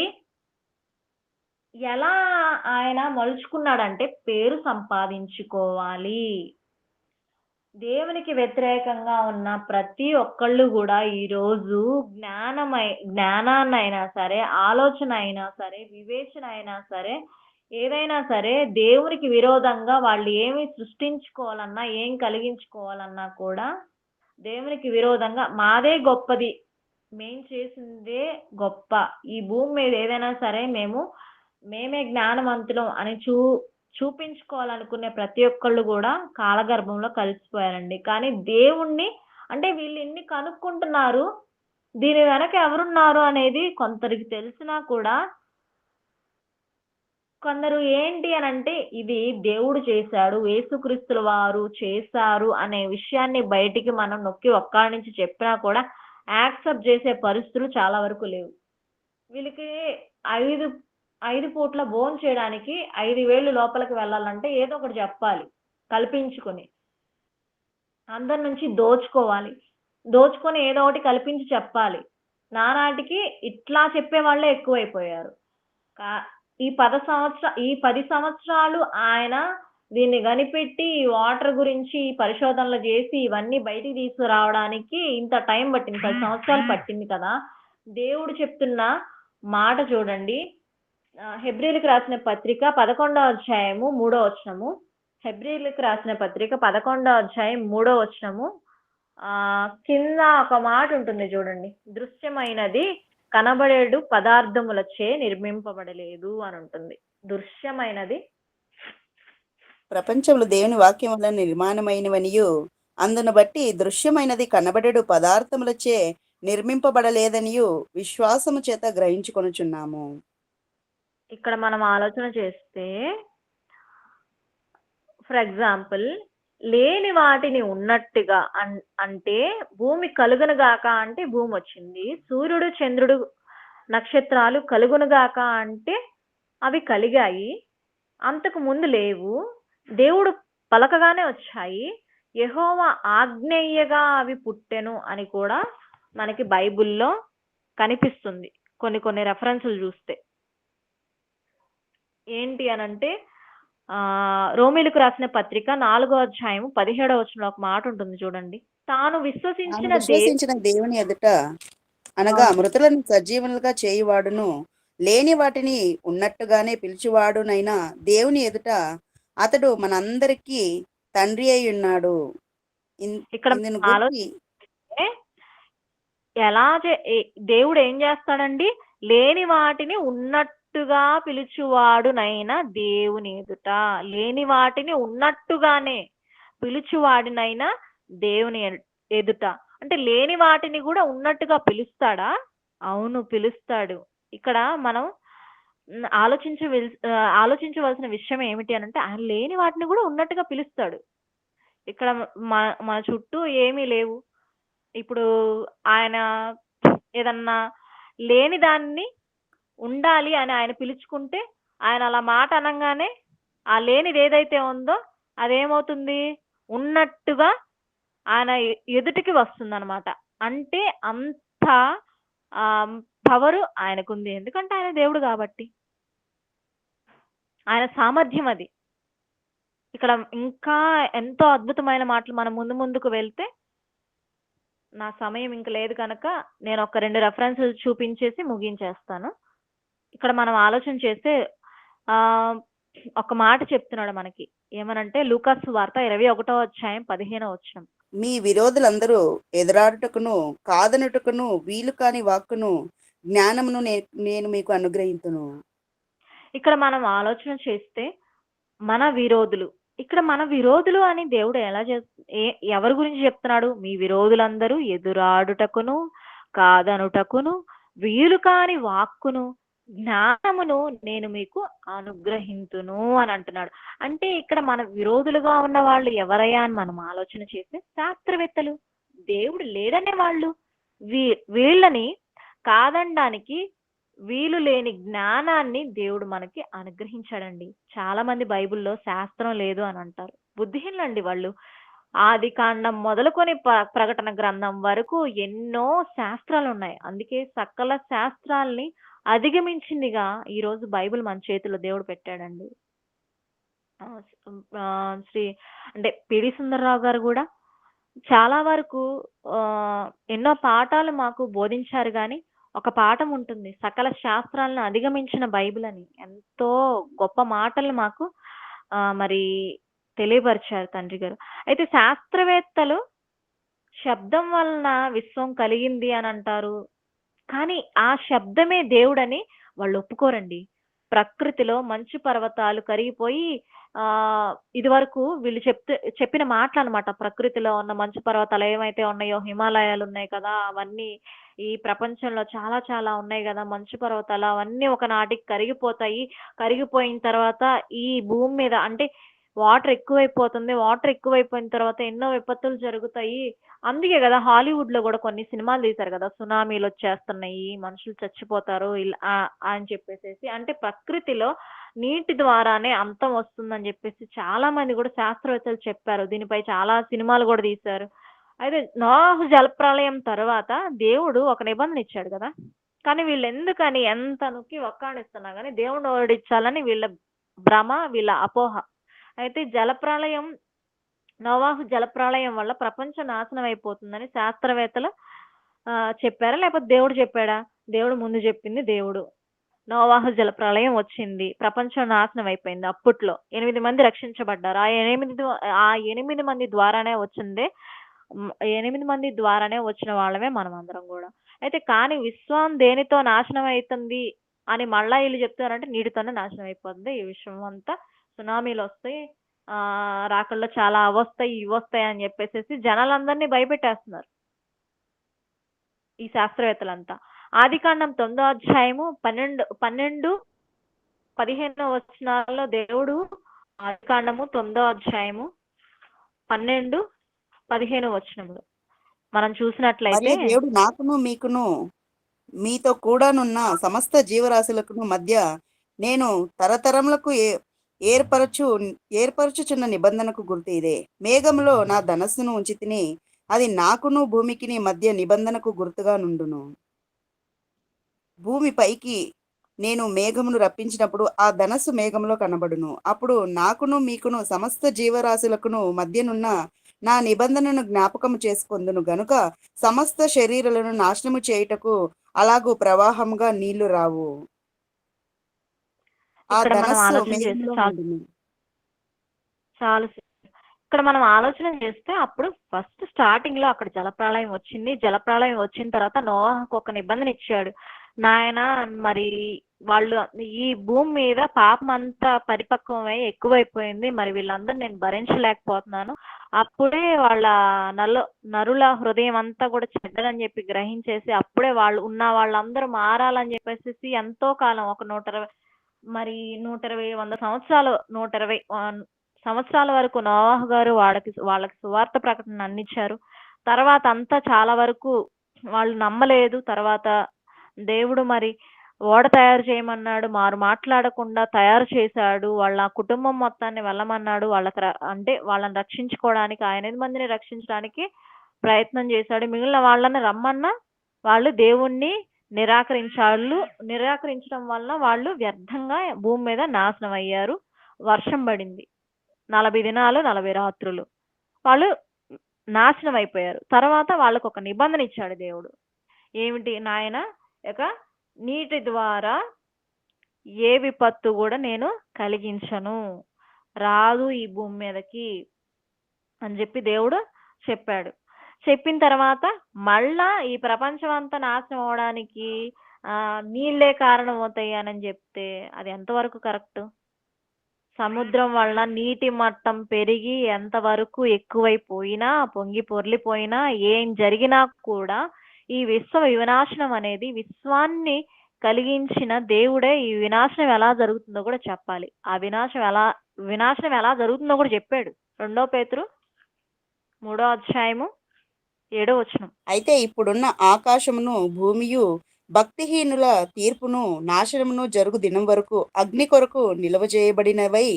ఎలా ఆయన మలుచుకున్నాడంటే పేరు సంపాదించుకోవాలి. దేవునికి వ్యతిరేకంగా ఉన్న ప్రతి ఒక్కళ్ళు కూడా ఈరోజు జ్ఞానాన్నైనా సరే, ఆలోచన అయినా సరే, వివేచన అయినా సరే, ఏదైనా సరే దేవునికి విరోధంగా వాళ్ళు ఏమి సృష్టించుకోవాలన్నా, ఏం కలిగించుకోవాలన్నా కూడా దేవునికి విరోధంగా మాదే గొప్పది, మేం చేసిందే గొప్ప, ఈ భూమి మీద ఏదైనా సరే మేమే జ్ఞానవంతులం అని చూపించుకోవాలనుకునే ప్రతి ఒక్కళ్ళు కూడా కాలగర్భంలో కలిసిపోయారండి. కానీ దేవుణ్ణి అంటే వీళ్ళు ఇన్ని కనుక్కుంటున్నారు, దీని వెనక ఎవరున్నారు అనేది కొందరికి తెలిసినా కూడా కొందరు ఏంటి అని అంటే ఇది దేవుడు చేశాడు, యేసుక్రీస్తుల వారు చేశారు అనే విషయాన్ని బయటికి మనం నొక్కి ఒక్కడి నుంచి చెప్పినా కూడా యాక్సెప్ట్ చేసే పరిస్థితులు చాలా వరకు లేవు. వీళ్ళకి 5 పూట్ల భోజనం చేయడానికి 5,000 లోపలికి వెళ్ళాలంటే ఏదో ఒకటి చెప్పాలి, కల్పించుకొని అందరి నుంచి దోచుకొని ఏదో ఒకటి కల్పించి చెప్పాలి. నానాటికి ఇట్లా చెప్పే వాళ్ళే ఎక్కువైపోయారు. ఈ 10 సంవత్సరాలు ఆయన దీన్ని కనిపెట్టి వాటర్ గురించి పరిశోధనలు చేసి ఇవన్నీ బయటికి తీసుకురావడానికి ఇంత టైం పట్టింది, 10 సంవత్సరాలు పట్టింది కదా. దేవుడు చెప్తున్న మాట చూడండి. హెబ్రీలకు రాసిన పత్రిక 11వ అధ్యాయము 3వ వచనము. హెబ్రీలకు రాసిన పత్రిక 11వ అధ్యాయం 3వ వచనము కింద ఒక మాట ఉంటుంది చూడండి. దృశ్యమైనది కనబడేడు పదార్థములచే నిర్మింపబడలేదు అని ఉంటుంది. దృశ్యమైనది ప్రపంచంలో దేవుని వాక్యం వల్ల నిర్మాణమైనవనియు అందును బట్టి దృశ్యమైనది కనబడేడు పదార్థములచే నిర్మింపబడలేదనియు విశ్వాసము చేత గ్రహించుకొనుచున్నాము. ఇక్కడ మనం ఆలోచన చేస్తే ఫర్ ఎగ్జాంపుల్ లేని వాటిని ఉన్నట్టుగా అంటే భూమి కలుగునుగాక అంటే భూమి వచ్చింది, సూర్యుడు చంద్రుడు నక్షత్రాలు కలుగునుగాక అంటే అవి కలిగాయి, అంతకు ముందు లేవు, దేవుడు పలకగానే వచ్చాయి, యెహోవా ఆజ్ఞేయగా అవి పుట్టెను అని కూడా మనకి బైబిల్లో కనిపిస్తుంది. కొన్ని రెఫరెన్సులు చూస్తే ఏంటి అనంటే రోమీలకు రాసిన పత్రిక 4వ అధ్యాయం 17వ వచనంలో ఒక మాట ఉంటుంది చూడండి. తాను తాను విశ్వసించిన విశ్వసించిన దేవుని ఎదుట అనగా అవును మృతులను సజీవులుగా చేయువాడును లేని వాటిని ఉన్నట్టుగానే పిలిచివాడునైనా దేవుని ఎదుట అతడు మనందరికీ తండ్రి అయి ఉన్నాడు. ఇక్కడ ఇందును మనం గురించి ఆలోచిస్తే దేవుడు ఏం చేస్తాడండి? లేని వాటిని ఉన్నట్టుగా పిలుచువాడునైనా దేవుని ఎదుట, లేని వాటిని ఉన్నట్టుగానే పిలుచువాడినైనా దేవుని ఎదుట. అంటే లేని వాటిని కూడా ఉన్నట్టుగా పిలుస్తాడా? అవును, పిలుస్తాడు. ఇక్కడ మనం ఆలోచించవలసిన విషయం ఏమిటి అని అంటే, ఆయన లేని వాటిని కూడా ఉన్నట్టుగా పిలుస్తాడు. ఇక్కడ మన చుట్టూ ఏమీ లేవు. ఇప్పుడు ఆయన ఏదన్నా లేని దాన్ని ఉండాలి అని ఆయన పిలుచుకుంటే, ఆయన అలా మాట అనంగానే ఆ లేనిది ఏదైతే ఉందో అదేమవుతుంది? ఉన్నట్టుగా ఆయన ఎదుటికి వస్తుందన్నమాట. అంటే అంత పవరు ఆయనకుంది. ఎందుకంటే ఆయన దేవుడు కాబట్టి. ఆయన సామర్థ్యం అది. ఇక్కడ ఇంకా ఎంతో అద్భుతమైన మాటలు మనం ముందుకు వెళ్తే, నా సమయం ఇంక లేదు కనుక నేను ఒక 2 రెఫరెన్సెస్ చూపించేసి ముగించేస్తాను. ఇక్కడ మనం ఆలోచన చేస్తే ఒక మాట చెప్తున్నాడు మనకి. ఏమనంటే లూకాసు సువార్త 21వ అధ్యాయం 15వ వచనం. మీ విరోధులందరూ ఎదురాడుటకును కాదనుటకును వీలు కాని వాక్కును జ్ఞానమును నేను మీకు అనుగ్రహింతును. ఇక్కడ మనం ఆలోచన చేస్తే మన విరోధులు, ఇక్కడ మన విరోధులు అని దేవుడు ఎలా ఎవరి గురించి చెప్తున్నాడు? మీ విరోధులందరూ ఎదురాడుటకును కాదనుటకును వీలు కాని వాక్కును జ్ఞానమును నేను మీకు అనుగ్రహింతును అని అంటున్నాడు. అంటే ఇక్కడ మన విరోధులుగా ఉన్న వాళ్ళు ఎవరయ్యా అని మనం ఆలోచన చేస్తే శాస్త్రవేత్తలు, దేవుడు లేదనే వాళ్ళు. వీళ్ళని కాదనడానికి వీలు లేని జ్ఞానాన్ని దేవుడు మనకి అనుగ్రహించాడండి. చాలా మంది బైబిల్లో శాస్త్రం లేదు అని అంటారు. బుద్ధిహీనులండి వాళ్ళు. ఆది కాండం మొదలుకొని ప్రకటన గ్రంథం వరకు ఎన్నో శాస్త్రాలు ఉన్నాయి. అందుకే సకల శాస్త్రాల్ని అధిగమించిందిగా ఈ రోజు బైబిల్ మన చేతిలో దేవుడు పెట్టాడండి. శ్రీ అంటే పిడి సుందర్రావు గారు కూడా చాలా వరకు ఎన్నో పాఠాలు మాకు బోధించారు. కానీ ఒక పాఠం ఉంటుంది, సకల శాస్త్రాలను అధిగమించిన బైబిల్ అని. ఎంతో గొప్ప మాటలు మాకు మరి తెలియపరిచారు తండ్రి గారు. అయితే శాస్త్రవేత్తలు శబ్దం వలన విశ్వం కలిగింది అని అంటారు, కానీ ఆ శబ్దమే దేవుడని వాళ్ళు ఒప్పుకోరండి. ప్రకృతిలో మంచు పర్వతాలు కరిగిపోయి ఇది వరకు వీళ్ళు చెప్పిన మాటలు అనమాట. ప్రకృతిలో ఉన్న మంచు పర్వతాలు ఏమైతే ఉన్నాయో, హిమాలయాలు ఉన్నాయి కదా, అవన్నీ ఈ ప్రపంచంలో చాలా చాలా ఉన్నాయి కదా మంచు పర్వతాలు, అవన్నీ ఒకనాటికి కరిగిపోతాయి. కరిగిపోయిన తర్వాత ఈ భూమి మీద అంటే వాటర్ ఎక్కువైపోతుంది. వాటర్ ఎక్కువైపోయిన తర్వాత ఎన్నో విపత్తులు జరుగుతాయి. అందుకే కదా హాలీవుడ్ లో కూడా కొన్ని సినిమాలు తీశారు కదా, సునామీలు వచ్చేస్తున్నాయి, మనుషులు చచ్చిపోతారు ఇలా అని చెప్పేసి. అంటే ప్రకృతిలో నీటి ద్వారానే అంతం వస్తుందని చెప్పేసి చాలా మంది కూడా శాస్త్రవేత్తలు చెప్పారు. దీనిపై చాలా సినిమాలు కూడా తీశారు. అయితే నోహు జలప్రళయం తర్వాత దేవుడు ఒక నిబంధన ఇచ్చాడు కదా, కానీ వీళ్ళు ఎందుకని ఎంత నొక్కి వక్కాణిస్తున్నా కానీ దేవుడు ఓడిచ్చాలని వీళ్ళ భ్రమ, వీళ్ళ అపోహ. అయితే నోవాహు జలప్రళయం వల్ల ప్రపంచం నాశనం అయిపోతుందని శాస్త్రవేత్తలు చెప్పారా, లేకపోతే దేవుడు చెప్పాడా? దేవుడు ముందు చెప్పింది దేవుడు. నోవాహు జలప్రళయం వచ్చింది, ప్రపంచం నాశనం అయిపోయింది. అప్పట్లో 8 మంది రక్షించబడ్డారు. ఆ 8 మంది ద్వారానే వచ్చిందే 8 మంది ద్వారానే వచ్చిన వాళ్ళమే మనం అందరం కూడా. అయితే కానీ విశ్వం దేనితో నాశనం అవుతుంది అని మళ్ళా వీళ్ళు చెప్తారంటే నీటితోనే నాశనం అయిపోతుంది ఈ విశ్వం అంతా. సునామీలు వస్తాయి, రాకల్లో చాలా అవస్తాయి ఇవి వస్తాయి అని చెప్పేసి జనాలందరినీ భయపెట్టేస్తున్నారు ఈ శాస్త్రవేత్తలంతా. ఆదికాండం 9వ అధ్యాయము 12-15 వచనాల్లో దేవుడు, ఆదికాండము 9వ అధ్యాయము 12-15 వచనములు మనం చూసినట్లయితే, మరియు దేవుడు నాకును మీకును మీతో కూడానున్న సమస్త జీవరాశులకును మధ్య నేను తరతరములకు ఏర్పరచుచున్న నిబంధనకు గుర్తు ఇదే. మేఘములో నా ధనస్సును ఉంచి తిని అది నాకును భూమికిని మధ్య నిబంధనకు గుర్తుగా నుండును. భూమి పైకి నేను మేఘమును రప్పించినప్పుడు ఆ ధనస్సు మేఘములో కనబడును. అప్పుడు నాకును మీకును సమస్త జీవరాశులకును మధ్యనున్న నా నిబంధనను జ్ఞాపకము చేసుకొందును గనుక సమస్త శరీరాలను నాశనము చేయుటకు అలాగూ ప్రవాహముగా నీళ్లు రావు. ఆ ఇక్కడ మనం ధనస్సు ఆలోచన చేస్తే మేఘములో చాలు ఉండును. చాలు. ఇక్కడ మనం ఆలోచన చేస్తే అప్పుడు ఫస్ట్ స్టార్టింగ్ లో అక్కడ జలప్రళయం వచ్చింది. జలప్రళయం వచ్చిన తర్వాత నోవాహుకు ఒక నిబంధన ఇచ్చాడు. నాయన మరి వాళ్ళు ఈ భూమి మీద పాపం అంతా పరిపక్వమై ఎక్కువైపోయింది, మరి వీళ్ళందరూ నేను భరించలేకపోతున్నాను. అప్పుడే వాళ్ళ నరుల హృదయం అంతా కూడా చెడ్డదని చెప్పి గ్రహించేసి అప్పుడే వాళ్ళు ఉన్న వాళ్ళందరూ మారాలని చెప్పేసి ఎంతో కాలం ఒక 120 మరి 120 100 సంవత్సరాలు 120 సంవత్సరాల వరకు నోవాహు గారు వాళ్ళకి సువార్త ప్రకటన అందించారు. తర్వాత అంతా చాలా వరకు వాళ్ళు నమ్మలేదు. తర్వాత దేవుడు మరి ఓడ తయారు చేయమన్నాడు, మారు మాట్లాడకుండా తయారు చేశాడు. వాళ్ళ కుటుంబం మొత్తాన్ని వెళ్ళమన్నాడు. అంటే వాళ్ళని రక్షించుకోవడానికి, ఆ 8 మందిని రక్షించడానికి ప్రయత్నం చేశాడు. మిగిలిన వాళ్ళని రమ్మన్నా వాళ్ళు దేవుణ్ణి నిరాకరించడం వలన వాళ్ళు వ్యర్థంగా భూమి మీద నాశనం అయ్యారు. వర్షం పడింది 40 దినాలు 40 రాత్రులు. వాళ్ళు నాశనం అయిపోయారు. తర్వాత వాళ్ళకు ఒక నిబంధన ఇచ్చాడు దేవుడు. ఏమిటి నాయన, ఇక నీటి ద్వారా ఏ విపత్తు కూడా నేను కలిగించను, రాదు ఈ భూమి మీదకి అని చెప్పి దేవుడు చెప్పాడు. చెప్పిన తర్వాత మళ్ళా ఈ ప్రపంచం అంతా నాశనం అవడానికి నీళ్ళే కారణం అవుతాయి అని చెప్తే అది ఎంతవరకు కరెక్ట్? సముద్రం వలన నీటి మట్టం పెరిగి ఎంతవరకు ఎక్కువైపోయినా, పొంగి పొర్లిపోయినా, ఏం జరిగినా కూడా ఈ విశ్వ వినాశనం అనేది విశ్వాన్ని కలిగించిన దేవుడే ఈ వినాశనం ఎలా జరుగుతుందో కూడా చెప్పాలి. ఆ వినాశనం ఎలా జరుగుతుందో కూడా చెప్పాడు. 2 పేతురు 3వ అధ్యాయము 7వ వచనం. అయితే ఇప్పుడున్న ఆకాశమును భూమియు భక్తిహీనుల తీర్పును నాశనమును జరుగు దినం వరకు అగ్ని కొరకు నిల్వ చేయబడినవై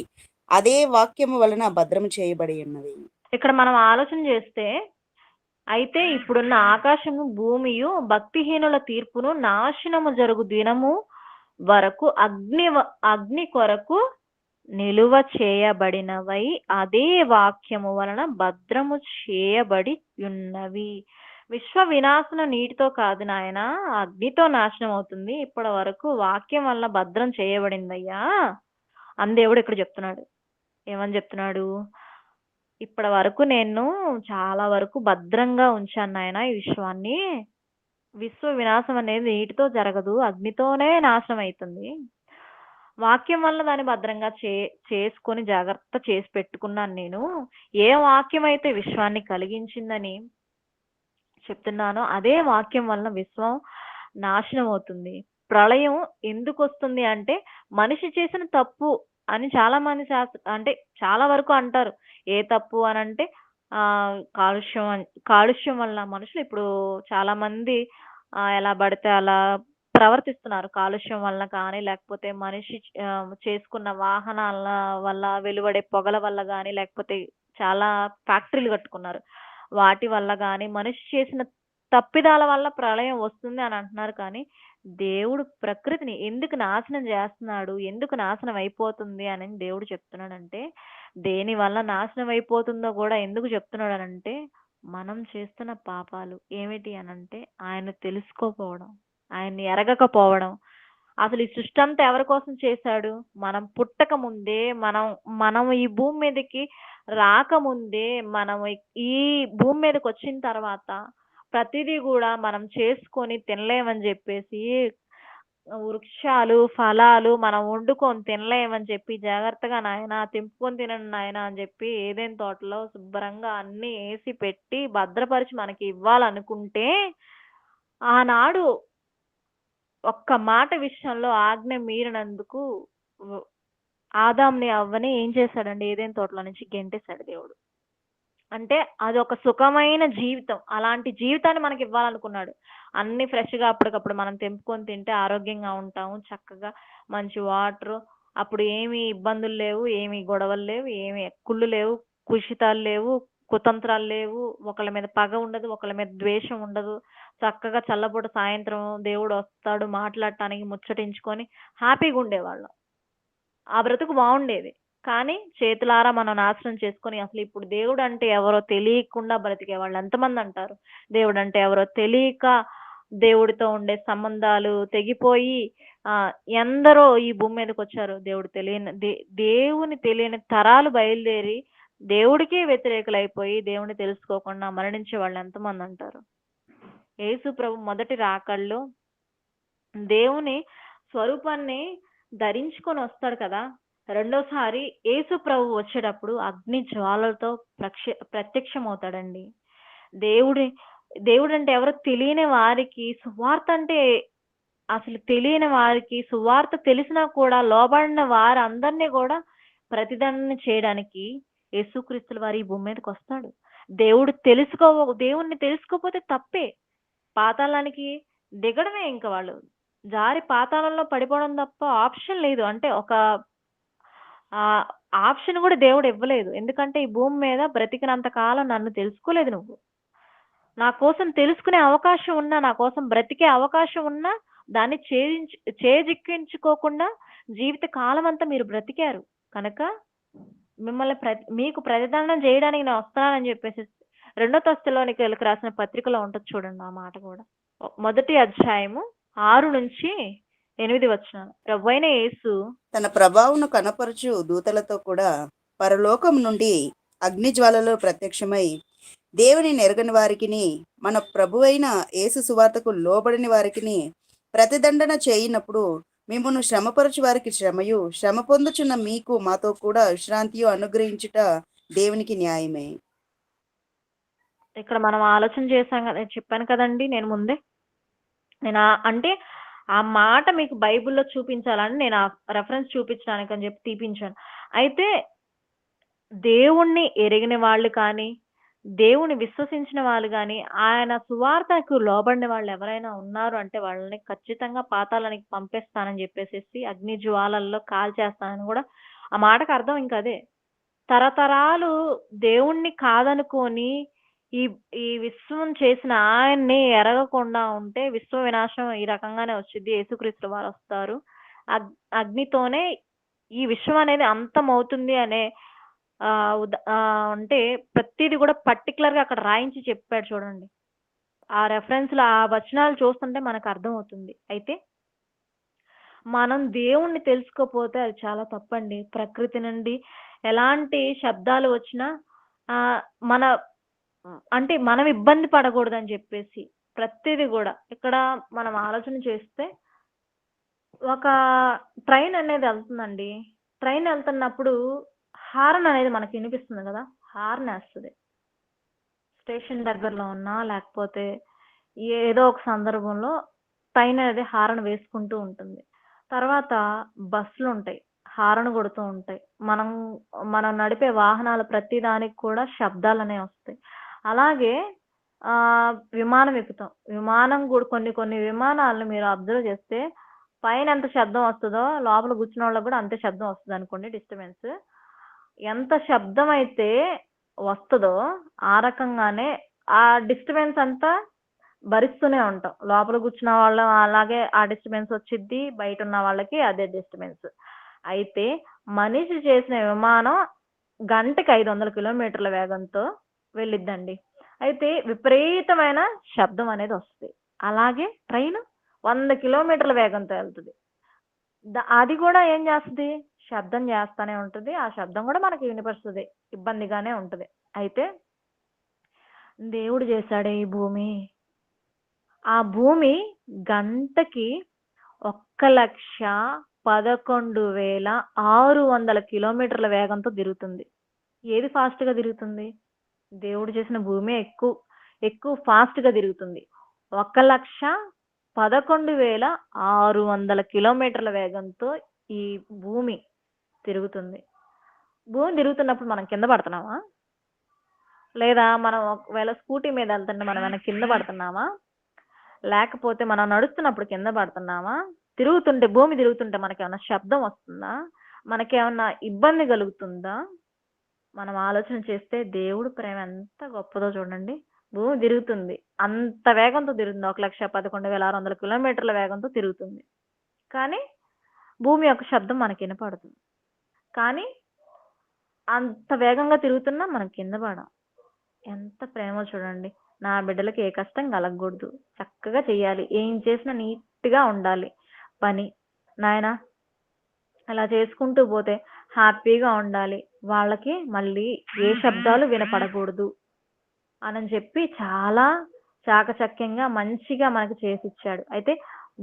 అదే వాక్యము వలన భద్రము చేయబడి ఉన్నవి. ఇక్కడ మనం ఆలోచన చేస్తే అయితే ఇప్పుడున్న ఆకాశము భూమియు భక్తిహీనుల తీర్పును నాశనము జరుగు దినము వరకు అగ్ని కొరకు నిలువ చేయబడినవై అదే వాక్యము వలన భద్రము చేయబడి ఉన్నవి. విశ్వ వినాశనం నీటితో కాదు నాయన, అగ్నితో నాశనం అవుతుంది. ఇప్పటి వరకు వాక్యం వలన భద్రం చేయబడిందయ్యా అని దేవుడు ఇక్కడ చెప్తున్నాడు. ఏమని చెప్తున్నాడు? ఇప్పటి వరకు నేను చాలా వరకు భద్రంగా ఉంచాను నాయన ఈ విశ్వాన్ని. విశ్వ వినాశం అనేది నీటితో జరగదు, అగ్నితోనే నాశనం అవుతుంది. వాక్యం వల్ల దాన్ని భద్రంగా చేసుకొని జాగ్రత్త చేసి పెట్టుకున్నాను నేను. ఏ వాక్యం అయితే విశ్వాన్ని కలిగించిందని చెప్తున్నానో అదే వాక్యం వలన విశ్వం నాశనం అవుతుంది. ప్రళయం ఎందుకు వస్తుంది అంటే మనిషి చేసిన తప్పు అని చాలా మంది అంటే చాలా వరకు అంటారు. ఏ తప్పు అని అంటే కాలుష్యం వల్ల మనుషులు ఇప్పుడు చాలా మంది ఎలా పడితే అలా ప్రవర్తిస్తున్నారు. కాలుష్యం వలన కానీ, లేకపోతే మనిషి చేసుకున్న వాహనాల వల్ల వెలువడే పొగల వల్ల కానీ, లేకపోతే చాలా ఫ్యాక్టరీలు కట్టుకున్నారు వాటి వల్ల కానీ, మనిషి చేసిన తప్పిదాల వల్ల ప్రళయం వస్తుంది అని అంటున్నారు. కానీ దేవుడు ప్రకృతిని ఎందుకు నాశనం చేస్తున్నాడు, ఎందుకు నాశనం అయిపోతుంది అని దేవుడు చెప్తున్నాడంటే, దేని వల్ల నాశనం అయిపోతుందో కూడా ఎందుకు చెప్తున్నాడు అనంటే, మనం చేస్తున్న పాపాలు ఏమిటి అనంటే ఆయన తెలుసుకోకపోవడం, ఆయన్ని ఎరగకపోవడం. అసలు ఈ సృష్టి అంతా ఎవరి కోసం చేశాడు? మనం పుట్టక ముందే, మనం ఈ భూమి మీదకి రాకముందే, మనం ఈ భూమి మీదకి వచ్చిన తర్వాత ప్రతిదీ కూడా మనం చేసుకొని తినలేమని చెప్పేసి, వృక్షాలు ఫలాలు మనం వండుకొని తినలేమని చెప్పి జాగ్రత్తగా నాయన తెంపుకొని తినండి నాయన అని చెప్పి ఏదైనా తోటలో శుభ్రంగా అన్ని వేసి పెట్టి భద్రపరిచి మనకి ఇవ్వాలనుకుంటే, ఆనాడు ఒక్క మాట విషయంలో ఆజ్ఞ మీరినందుకు ఆదాంని అవ్వని ఏం చేశాడండి? ఏదైనా తోటలో నుంచి గెంటేశాడు దేవుడు. అంటే అదొక సుఖమైన జీవితం. అలాంటి జీవితాన్ని మనకి ఇవ్వాలనుకున్నాడు. అన్ని ఫ్రెష్‌గా అప్పటికప్పుడు మనం తెంపుకొని తింటే ఆరోగ్యంగా ఉంటాము. చక్కగా మంచి వాటరు. అప్పుడు ఏమి ఇబ్బందులు లేవు, ఏమి గొడవలు లేవు, ఏమి కుళ్ళు లేవు, కుషితాలు లేవు, కుతంత్రాలు లేవు. ఒకళ్ళ మీద పగ ఉండదు, ఒకళ్ళ మీద ద్వేషం ఉండదు. చక్కగా చల్లపూట సాయంత్రం దేవుడు వస్తాడు మాట్లాడటానికి ముచ్చటించుకొని హ్యాపీగా ఉండేవాళ్ళం. ఆ బ్రతుకు బాగుండేది. కానీ చేతులారా మనం నాశనం చేసుకొని అసలు ఇప్పుడు దేవుడు అంటే ఎవరో తెలియకుండా బ్రతికే వాళ్ళు ఎంతమంది అంటారు. దేవుడు అంటే ఎవరో తెలియక దేవుడితో ఉండే సంబంధాలు తెగిపోయి ఆ ఎందరో ఈ భూమి మీదకి వచ్చారు. దేవుని తెలియని తరాలు బయలుదేరి దేవుడికే వ్యతిరేకులైపోయి దేవుని తెలుసుకోకుండా మరణించే వాళ్ళు ఎంతమంది అంటారు. యేసు ప్రభు మొదటి రాకల్లో దేవుని స్వరూపాన్ని ధరించుకొని వస్తాడు కదా. రెండోసారి యేసు ప్రభు వచ్చేటప్పుడు అగ్ని జ్వాలలతో ప్రత్యక్షమవుతాడండి. దేవుడి దేవుడంటే ఎవరో తెలియని వారికి సువార్త అంటే అసలు తెలియని వారికి సువార్త తెలిసినా కూడా లోబడిన వారందరినీ కూడా ప్రతిదండన చేయడానికి యేసుక్రీస్తుల వారు ఈ భూమి మీదకి వస్తాడు. దేవుణ్ణి తెలుసుకోకపోతే తప్పే. పాతాళానికి దిగడమే ఇంకా వాళ్ళు. జారి పాతాళంలో పడిపోవడం తప్ప ఆప్షన్ లేదు. అంటే ఒక ఆప్షన్ కూడా దేవుడు ఇవ్వలేదు. ఎందుకంటే ఈ భూమి మీద బ్రతికినంత కాలం నన్ను తెలుసుకోలేదు నువ్వు. నా కోసం తెలుసుకునే అవకాశం ఉన్నా, నా కోసం బ్రతికే అవకాశం ఉన్నా దాన్ని చేజిక్కించుకోకుండా జీవిత కాలం అంతా మీరు బ్రతికారు కనుక మిమ్మల్ని మీకు ప్రతిదండం చేయడానికి నేను వస్తున్నానని చెప్పేసి 2 తెస్సలోనికీయులకు రాసిన పత్రికలో ఉంటుంది చూడండి ఆ మాట కూడా. మొదటి అధ్యాయము 6-8 వచనాలు. ప్రభువైన యేసు తన ప్రభావమును కనపరచు దూతలతో కూడా పరలోకం నుండి అగ్నిజ్వాలలో ప్రత్యక్షమై దేవుని నెరగని వారికిని మన ప్రభువైన యేసు సువార్తకు లోబడిన వారికిని ప్రతిదండన చేయనప్పుడు మిమ్మల్ని శ్రమపరచు వారికి శ్రమయు, శ్రమ పొందుచున్న మీకు మాతో కూడా విశ్రాంతియు అనుగ్రహించుట దేవునికి న్యాయమే. ఇక్కడ మనం ఆలోచన చేశాం కదా, చెప్పాను కదండి నేను ముందే. నేను అంటే ఆ మాట మీకు బైబిల్లో చూపించాలని నేను ఆ రెఫరెన్స్ చూపించడానికి అని చెప్పి తీపించాను. అయితే దేవుణ్ణి ఎరిగిన వాళ్ళు కానీ, దేవుని విశ్వసించిన వాళ్ళు కానీ, ఆయన సువార్తకు లోబడిన వాళ్ళు ఎవరైనా ఉన్నారు అంటే వాళ్ళని ఖచ్చితంగా పాతాళానికి పంపేస్తానని చెప్పేసి అగ్ని జ్వాలల్లో కాల్చేస్తానని కూడా ఆ మాటకు అర్థం ఇంకా అదే. తరతరాలు దేవుణ్ణి కాదనుకొని ఈ ఈ విశ్వం చేసిన ఆయన్ని ఎరగకుండా ఉంటే విశ్వ వినాశం ఈ రకంగానే వచ్చింది. యేసుక్రీస్తు వారు వస్తారు, అగ్నితోనే ఈ విశ్వం అనేది అంతమవుతుంది అనే అంటే ప్రతిది కూడా పర్టికులర్ గా అక్కడ రాయించి చెప్పాడు చూడండి. ఆ రెఫరెన్స్ లో ఆ వచనాలు చూస్తుంటే మనకు అర్థం అవుతుంది. అయితే మనం దేవుణ్ణి తెలుసుకోపోతే అది చాలా తప్పండి. ప్రకృతి నుండి ఎలాంటి శబ్దాలు వచ్చినా మన అంటే మనం ఇబ్బంది పడకూడదని చెప్పేసి ప్రతిదీ కూడా ఇక్కడ మనం ఆలోచన చేస్తే ఒక ట్రైన్ అనేది వెళ్తుందండి. ట్రైన్ వెళ్తున్నప్పుడు హార్న్ అనేది మనకి వినిపిస్తుంది కదా, హార్న్ వేస్తుంది. స్టేషన్ దగ్గరలో ఉన్నా లేకపోతే ఏదో ఒక సందర్భంలో ట్రైన్ అనేది హార్న్ వేసుకుంటూ ఉంటుంది. తర్వాత బస్సులు ఉంటాయి, హారన్ కొడుతూ ఉంటాయి. మనం నడిపే వాహనాలు ప్రతి దానికి కూడా శబ్దాలు అనేవి వస్తాయి. అలాగే విమానం ఎక్కుతాం. విమానం కూడా కొన్ని విమానాలను మీరు అబ్జర్వ్ చేస్తే పైన ఎంత శబ్దం వస్తుందో లోపల కూర్చున్న వాళ్ళకి కూడా అంతే శబ్దం వస్తుంది అనుకోండి. డిస్టర్బెన్స్ ఎంత శబ్దం అయితే వస్తుందో ఆ రకంగానే ఆ డిస్టర్బెన్స్ అంతా భరిస్తూనే ఉంటాం. లోపల కూర్చున్న వాళ్ళు అలాగే ఆ డిస్టర్బెన్స్ వచ్చిద్ది, బయట ఉన్న వాళ్ళకి అదే డిస్టర్బెన్స్. అయితే మనిషి చేసిన విమానం గంటకి 500 కిలోమీటర్ల వేగంతో వెళ్ళిద్దండి. అయితే విపరీతమైన శబ్దం అనేది వస్తుంది. అలాగే ట్రైన్ 100 కిలోమీటర్ల వేగంతో వెళ్తుంది. అది కూడా ఏం చేస్తుంది, శబ్దం చేస్తానే ఉంటుంది. ఆ శబ్దం కూడా మనకి వినిపిస్తుంది, ఇబ్బందిగానే ఉంటుంది. అయితే దేవుడు చేశాడే ఈ భూమి, ఆ భూమి గంటకి 1,11,600 కిలోమీటర్ల వేగంతో తిరుగుతుంది. ఏది ఫాస్ట్ గా తిరుగుతుంది? దేవుడు చేసిన భూమి ఎక్కువ ఫాస్ట్ గా తిరుగుతుంది. 1,11,600 కిలోమీటర్ల వేగంతో ఈ భూమి తిరుగుతుంది. భూమి తిరుగుతున్నప్పుడు మనం కింద పడుతున్నామా? లేదా మనం ఒకవేళ స్కూటీ మీద వెళ్తుంటే మనం ఏమైనా కింద పడుతున్నామా? లేకపోతే మనం నడుస్తున్నప్పుడు కింద పడుతున్నామా? భూమి తిరుగుతుంటే మనకేమన్నా శబ్దం వస్తుందా? మనకేమన్నా ఇబ్బంది కలుగుతుందా? మనం ఆలోచన చేస్తే దేవుడు ప్రేమ ఎంత గొప్పదో చూడండి. భూమి తిరుగుతుంది. అంత వేగంతో తిరుగుతుంది. 1,11,600 కిలోమీటర్ల వేగంతో తిరుగుతుంది. కానీ భూమి యొక్క శబ్దం మనకి వినపడదు. కానీ అంత వేగంగా తిరుగుతున్నా మనం కింద పడం. ఎంత ప్రేమో చూడండి. నా బిడ్డలకి ఏ కష్టం కలగకూడదు. చక్కగా చెయ్యాలి. ఏం చేసినా నీట్‌గా ఉండాలి పని. నాయనా అలా చేసుకుంటూ పోతే హ్యాపీగా ఉండాలి. వాళ్ళకి మళ్ళీ ఏ శబ్దాలు వినపడకూడదు అని చెప్పి చాలా చాకచక్యంగా మంచిగా మనకు చేసిచ్చాడు. అయితే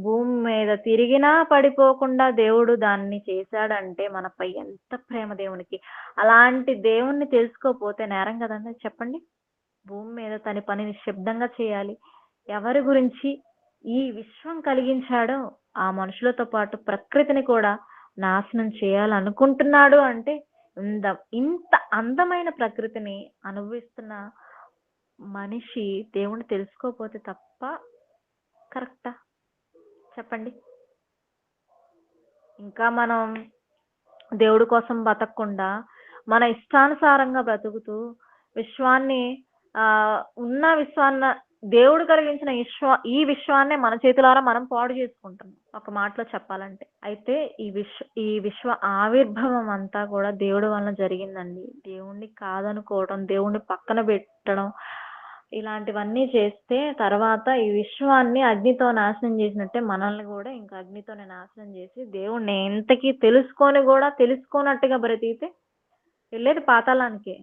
భూమి మీద తిరిగినా పడిపోకుండా దేవుడు దాన్ని చేశాడంటే మనపై ఎంత ప్రేమ దేవునికి. అలాంటి దేవుణ్ణి తెలుసుకోపోతే నేరం కదండి చెప్పండి. భూమి మీద తన పని నిశ్శబ్దంగా చేయాలి. ఎవరి గురించి ఈ విశ్వం కలిగించాడో ఆ మనుషులతో పాటు ప్రకృతిని కూడా నాశనం చేయాలనుకుంటున్నాడు అంటే ఇంత అందమైన ప్రకృతిని అనుభవిస్తున్న మనిషి దేవుణ్ణి తెలుసుకోకపోతే తప్ప కరెక్టా చెప్పండి. ఇంకా మనం దేవుడి కోసం బతకకుండా మన ఇష్టానుసారంగా బ్రతుకుతూ విశ్వాన్ని ఉన్న విశ్వాన్ని దేవుడు కలిగించిన ఈ విశ్వాన్నే మన చేతులారా మనం పాడు చేసుకుంటున్నాం ఒక మాటలో చెప్పాలంటే. అయితే ఈ విశ్వ ఆవిర్భావం అంతా కూడా దేవుడి వలన జరిగిందండి. దేవుణ్ణి కాదనుకోవడం, దేవుణ్ణి పక్కన పెట్టడం, ఇలాంటివన్నీ చేస్తే తర్వాత ఈ విశ్వాన్ని అగ్నితో నాశనం చేసినట్టే మనల్ని కూడా ఇంకా అగ్నితోనే నాశనం చేసి దేవుణ్ణి ఎంతకీ తెలుసుకొని కూడా తెలుసుకోనట్టుగా బ్రతికితే వెళ్ళేది పాతాళానికే.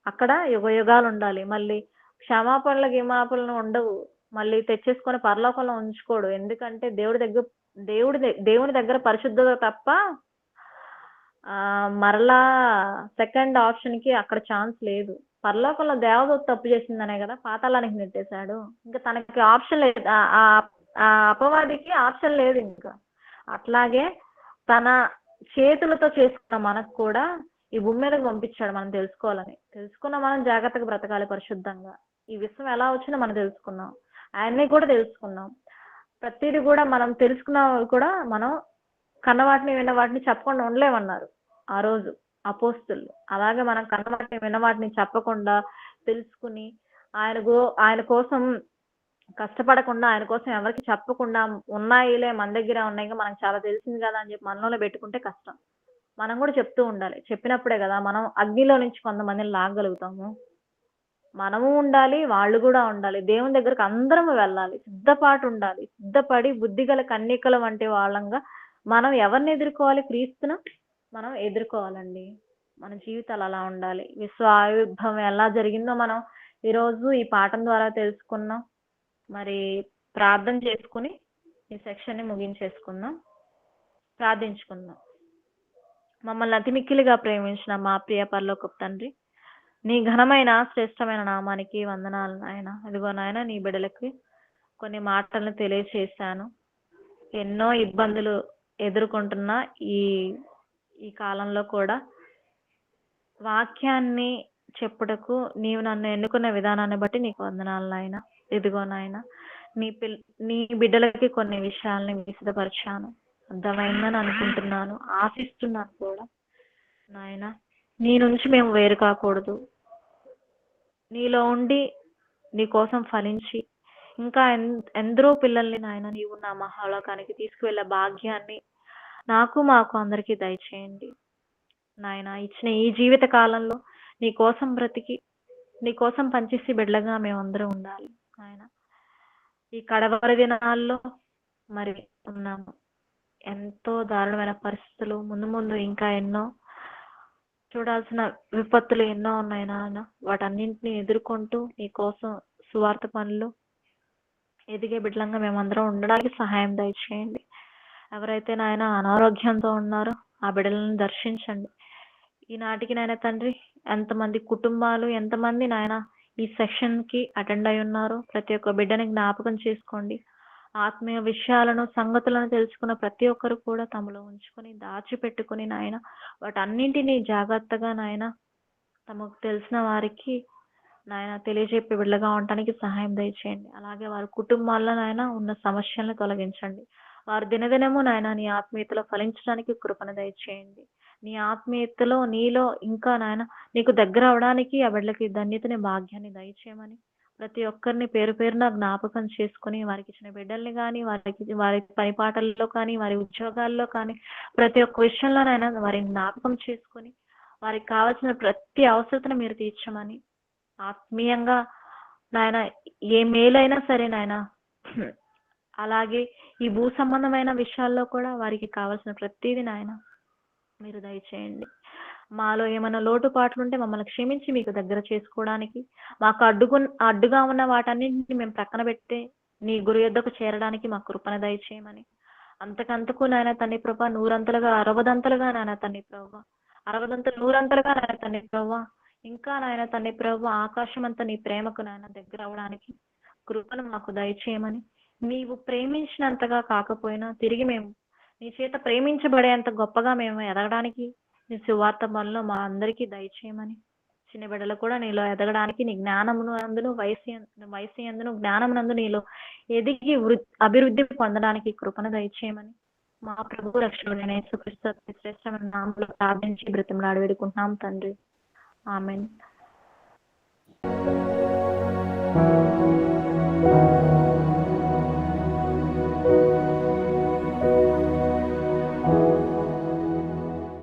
అక్కడ యుగాలు ఉండాలి. మళ్ళీ క్షమాపణలు గిమాపణలు ఉండవు. మళ్ళీ తెచ్చేసుకొని పరలోకంలో ఉంచుకోడు. ఎందుకంటే దేవుని దగ్గర పరిశుద్ధత తప్ప మరలా సెకండ్ ఆప్షన్ కి అక్కడ ఛాన్స్ లేదు. పరలోకంలో దేవదూత తప్పు చేసిందనే కదా పాతాళానికి నెట్టేశాడు. ఇంకా తనకి ఆప్షన్ లేదు. ఆ అపవాదికి ఆప్షన్ లేదు ఇంకా. అట్లాగే తన చేతులతో చేసుకున్న మనకు కూడా ఈ భూమి మీదకి పంపించాడు మనం తెలుసుకోవాలని. తెలుసుకున్న మనం జాగ్రత్తగా బ్రతకాలి పరిశుద్ధంగా. ఈ విశ్వం ఎలా వచ్చిందో మనం తెలుసుకున్నాం. ఆయన్ని కూడా తెలుసుకున్నాం. ప్రతిదీ కూడా మనం తెలుసుకున్న కూడా మనం కన్న వాటిని విన్న వాటిని చెప్పకుండా ఉండలేమన్నారు ఆ రోజు అపోస్తులు. అలాగే మనం కన్న వాటిని విన్న వాటిని చెప్పకుండా తెలుసుకుని ఆయన కోసం కష్టపడకుండా, ఆయన కోసం ఎవరికి చెప్పకుండా ఉన్నాయిలే మన దగ్గర ఉన్నాయి మనకు చాలా తెలిసింది కదా అని చెప్పి మనలో పెట్టుకుంటే కష్టం. మనం కూడా చెప్తూ ఉండాలి. చెప్పినప్పుడే కదా మనం అగ్నిలో నుంచి కొంతమందిని లాగగలుగుతాము. మనము ఉండాలి, వాళ్ళు కూడా ఉండాలి. దేవుని దగ్గరకు అందరం వెళ్ళాలి. సిద్ధపాటు ఉండాలి. సిద్ధపడి బుద్ధిగల కన్యకల వంటి వాళ్ళంగా మనం ఎవరిని ఎదుర్కోవాలి? క్రీస్తును మనం ఎదుర్కోవాలండి. మన జీవితాలు అలా ఉండాలి. విశ్వ ఆవిర్భావం ఎలా జరిగిందో మనం ఈరోజు ఈ పాఠం ద్వారా తెలుసుకున్నాం. మరి ప్రార్థన చేసుకుని ఈ సెక్షన్ ని ముగించేసుకుందాం. ప్రార్థించుకుందాం. మమ్మల్ని అతి మిక్కిలిగా ప్రేమించిన మా ప్రియ పరలోకపు తండ్రి, నీ ఘనమైన శ్రేష్టమైన నామానికి వందనాలు నాయన. ఇదిగో నాయన నీ బిడ్డలకి కొన్ని మాటలను తెలియచేశాను. ఎన్నో ఇబ్బందులు ఎదుర్కొంటున్న ఈ కాలంలో కూడా వాక్యాన్ని చెప్పుటకు నీవు నన్ను ఎన్నుకున్న విధానాన్ని బట్టి నీకు వందనాలు నాయన. ఇదిగో నాయన నీ బిడ్డలకి కొన్ని విషయాల్ని విశదపరిచాను. అర్థమైందని అనుకుంటున్నాను, ఆశిస్తున్నాను కూడా నాయన. నీ నుంచి మేము వేరు కాకూడదు. నీలో ఉండి నీ కోసం ఫలించి ఇంకా ఎందరో పిల్లల్ని నాయన నీవు నా మహాలోకానికి తీసుకువెళ్ళే భాగ్యాన్ని మాకు అందరికీ దయచేయండి నాయన. ఇచ్చిన ఈ జీవిత కాలంలో నీ కోసం బ్రతికి నీ కోసం పనిచేసి బిడ్డలుగా మేమందరం ఉండాలి నాయన. ఈ కడవరి దినాల్లో మరి ఉన్నాము. ఎంతో దారుణమైన పరిస్థితులు, ముందు ఇంకా ఎన్నో చూడాల్సిన విపత్తులు ఎన్నో ఉన్నాయి నాన్న. వాటన్నింటినీ ఎదుర్కొంటూ నీ కోసం సువార్త పనులు ఎదిగే బిడ్డలంగా మేమందరం ఉండడానికి సహాయం దయచేయండి. ఎవరైతే నాయన అనారోగ్యంతో ఉన్నారో ఆ బిడ్డలను దర్శించండి. ఈనాటికి నాయన తండ్రి ఎంతమంది కుటుంబాలు, ఎంతమంది నాయన ఈ సెక్షన్ కి అటెండ్ అయి ఉన్నారో ప్రతి ఒక్క బిడ్డని జ్ఞాపకం చేసుకోండి. ఆత్మీయ విషయాలను, సంగతులను తెలుసుకున్న ప్రతి ఒక్కరు కూడా తమలో ఉంచుకొని దాచిపెట్టుకుని నాయన వాటన్నింటినీ జాగ్రత్తగా నాయన తమకు తెలిసిన వారికి నాయన తెలియజెప్పే బిడ్డగా ఉండటానికి సహాయం దయచేయండి. అలాగే వారి కుటుంబాల్లో నాయన ఉన్న సమస్యలను తొలగించండి. వారు దినదినము నాయన నీ ఆత్మీయతలో ఫలించడానికి కృపణ దయచేయండి. నీ ఆత్మీయతలో నీలో ఇంకా నాయన నీకు దగ్గర అవడానికి ఆ బిడ్డలకి ధన్యతని భాగ్యాన్ని దయచేయమని ప్రతి ఒక్కరిని పేరు పేరున జ్ఞాపకం చేసుకొని వారికి ఇచ్చిన బిడ్డల్ని కానీ వారి పని పాటల్లో కానీ వారి ఉద్యోగాల్లో కానీ ప్రతి ఒక్క విషయంలోనైనా వారిని జ్ఞాపకం చేసుకొని వారికి కావాల్సిన ప్రతి అవసరతను మీరు తీర్చమని ఆత్మీయంగా నాయన ఏ మేలైనా సరే నాయన అలాగే ఈ భూ సంబంధమైన విషయాల్లో కూడా వారికి కావాల్సిన ప్రతిదీ నాయన మీరు దయచేయండి. మాలో ఏమైనా లోటుపాట్లు ఉంటే మమ్మల్ని క్షమించి మీకు దగ్గర చేసుకోవడానికి మాకు అడ్డుగా ఉన్న వాటన్నింటిని మేము ప్రక్కన పెట్టి నీ గురి యొద్దకు చేరడానికి మా కృపను దయచేయమని అంతకంతకు నాయన తండ్రి ప్రభా నూరంతలుగా 60 నాయన తండ్రి ప్రభా 60 100 నాయన తండ్రి ప్రభా ఇంకా నాయన తండ్రి ప్రభా ఆకాశం అంతా నీ ప్రేమకు నాయన దగ్గర అవడానికి కృపను మాకు దయచేయమని నీవు ప్రేమించినంతగా కాకపోయినా తిరిగి మేము నీ చేత ప్రేమించబడేంత గొప్పగా మేము ఎదగడానికి నీ సువార్త పనులు మా అందరికీ దయచేయమని చిన్న బిడ్డలు కూడా నీలో ఎదగడానికి నీ జ్ఞానమును అందును వయసు అందును జ్ఞానమునందు నీలో ఎదిగి అభివృద్ధి పొందడానికి కృపను దయచేయమని మా ప్రభు రక్షకుడైన యేసుక్రీస్తు అతి శ్రేష్టమైన నామములో ప్రార్థించి బ్రతిమలాడి వేడుకుంటున్నాం తండ్రి. ఆమేన్.